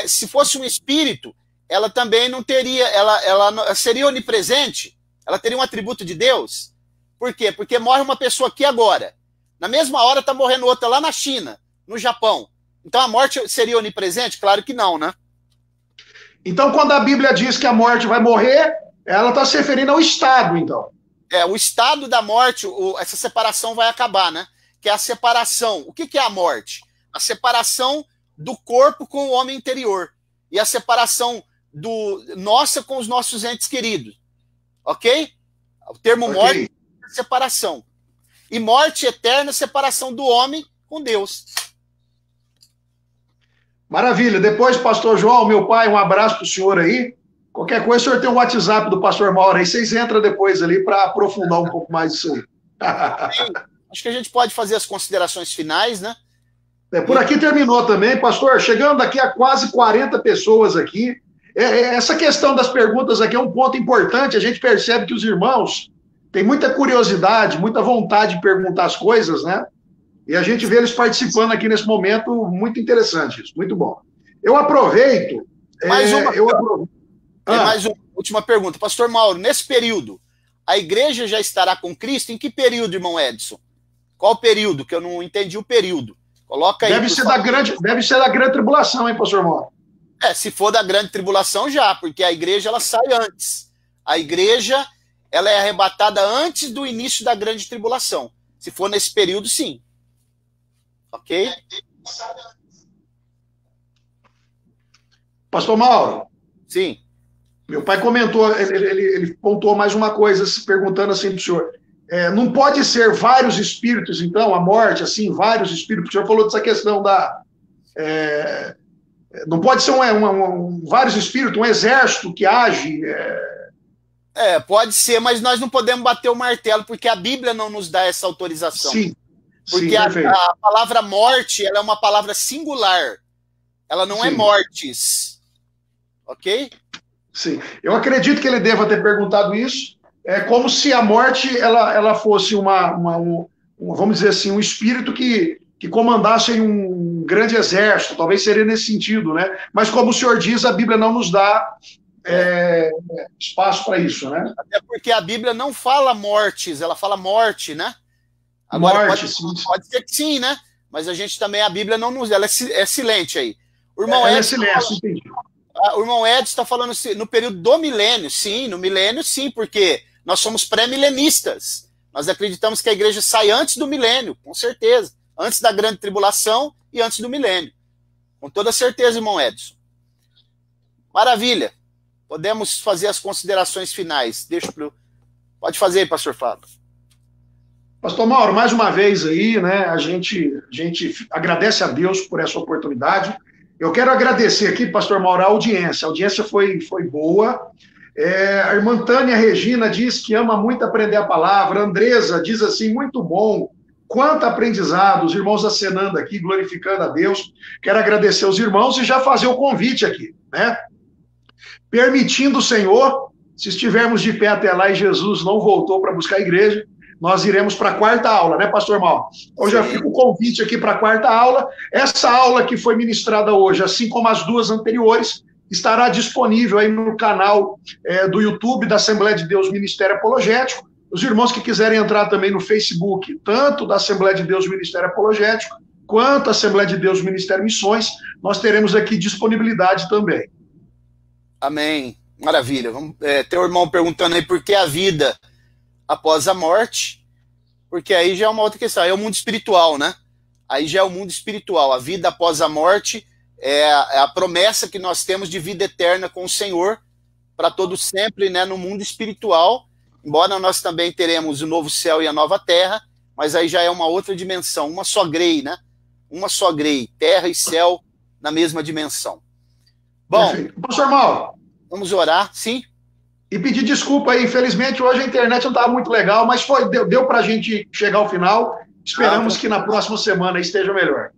se fosse um espírito, ela também não teria, ela seria onipresente, ela teria um atributo de Deus. Por quê? Porque morre uma pessoa aqui agora. Na mesma hora está morrendo outra lá na China, no Japão. Então a morte seria onipresente? Claro que não, né? Então, quando a Bíblia diz que a morte vai morrer, ela está se referindo ao estado, então. O estado da morte, essa separação vai acabar, né? Que é a separação. O que é a morte? A separação do corpo com o homem interior. E a separação nossa com os nossos entes queridos. Ok? O termo morte é separação. E morte eterna é separação do homem com Deus. Maravilha. Depois, pastor João, meu pai, um abraço para o senhor aí. Qualquer coisa, o senhor tem um WhatsApp do pastor Mauro aí, vocês entram depois ali para aprofundar um pouco mais isso aí. Acho que a gente pode fazer as considerações finais, né? Por aqui terminou também, pastor, chegando aqui a quase 40 pessoas aqui. Essa questão das perguntas aqui é um ponto importante, a gente percebe que os irmãos têm muita curiosidade, muita vontade de perguntar as coisas, né? E a gente vê eles participando aqui nesse momento, muito interessante isso, muito bom. Eu aproveito... Mais uma última pergunta. Pastor Mauro, nesse período, a igreja já estará com Cristo? Em que período, irmão Edson? Qual período? Que eu não entendi o período. Coloca aí. Deve ser da grande tribulação, hein, pastor Mauro? Se for da grande tribulação, já, porque a igreja ela sai antes. A igreja ela é arrebatada antes do início da grande tribulação. Se for nesse período, sim. Ok? Pastor Mauro. Sim. Meu pai comentou, ele pontuou mais uma coisa, perguntando assim para o senhor. Não pode ser vários espíritos, então, a morte, assim, vários espíritos. O senhor falou dessa questão da... não pode ser vários espíritos, um exército que age... pode ser, mas nós não podemos bater o martelo, porque a Bíblia não nos dá essa autorização. Sim, porque sim, a palavra morte, ela é uma palavra singular. Ela não é mortes. Ok? Sim. Eu acredito que ele deva ter perguntado isso. É como se a morte ela fosse vamos dizer assim, um espírito que comandasse um grande exército. Talvez seria nesse sentido, né? Mas como o senhor diz, a Bíblia não nos dá espaço para isso, né? Até porque a Bíblia não fala mortes, ela fala morte, né? Agora, morte, pode ser que sim, né? Mas a gente também, a Bíblia não nos... Ela é silente aí. O irmão Edson, entendi. O irmão Edson está falando no período do milênio. Sim, no milênio sim, porque nós somos pré-milenistas. Nós acreditamos que a igreja sai antes do milênio, com certeza. Antes da grande tribulação e antes do milênio. Com toda certeza, irmão Edson. Maravilha. Podemos fazer as considerações finais. Pode fazer aí, pastor Fábio. Pastor Mauro, mais uma vez aí, né? A gente agradece a Deus por essa oportunidade. Eu quero agradecer aqui, pastor Mauro, a audiência. A audiência foi boa. A irmã Tânia Regina diz que ama muito aprender a palavra. A Andresa diz assim, muito bom. Quanto aprendizado. Os irmãos acenando aqui, glorificando a Deus. Quero agradecer aos irmãos e já fazer o convite aqui, né? Permitindo o Senhor, se estivermos de pé até lá e Jesus não voltou para buscar a igreja, nós iremos para a quarta aula, né, pastor Mauro? Então já fica o convite aqui para a quarta aula. Essa aula que foi ministrada hoje, assim como as duas anteriores, estará disponível aí no canal do YouTube da Assembleia de Deus Ministério Apologético. Os irmãos que quiserem entrar também no Facebook, tanto da Assembleia de Deus Ministério Apologético, quanto a Assembleia de Deus, Ministério Missões, nós teremos aqui disponibilidade também. Amém. Maravilha. Tem um irmão perguntando aí por que a vida após a morte, porque aí já é uma outra questão, aí é o mundo espiritual, né? Aí já é o mundo espiritual. A vida após a morte é a promessa que nós temos de vida eterna com o Senhor para todo sempre, né, no mundo espiritual, embora nós também teremos o novo céu e a nova terra, mas aí já é uma outra dimensão, uma só grei, né? Uma só grei, terra e céu na mesma dimensão. Bom, perfeito. Pastor Mauro, vamos orar, sim? E pedir desculpa aí, infelizmente hoje a internet não estava muito legal, mas deu para a gente chegar ao final. Esperamos que na próxima semana esteja melhor.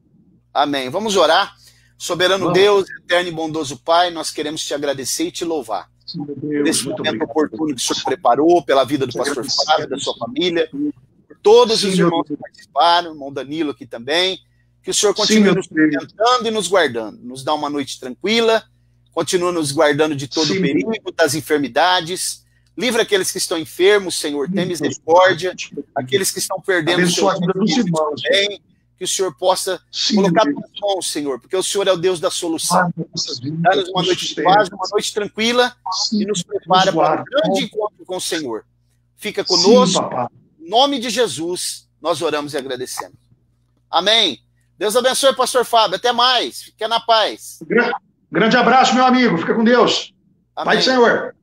Amém. Vamos orar. Soberano Deus, eterno e bondoso Pai, nós queremos te agradecer e te louvar. Sim, Deus, nesse momento oportuno que o Senhor preparou pela vida do pastor Fábio, da sua família, por todos os irmãos que participaram, o irmão Danilo aqui também, que o Senhor continue nos sustentando e nos guardando, nos dá uma noite tranquila, continua nos guardando de todo o perigo, das enfermidades, livra aqueles que estão enfermos, Senhor, tem misericórdia, aqueles que estão perdendo o seu também, que o Senhor possa colocar nas mãos, Senhor, porque o Senhor é o Deus da solução. Dá-nos uma noite de paz, uma noite tranquila e nos prepara para um grande encontro com o Senhor. Fica conosco, em nome de Jesus, nós oramos e agradecemos. Amém. Deus abençoe, pastor Fábio. Até mais. Fica na paz. Grande abraço, meu amigo. Fica com Deus. Amém. Pai do Senhor.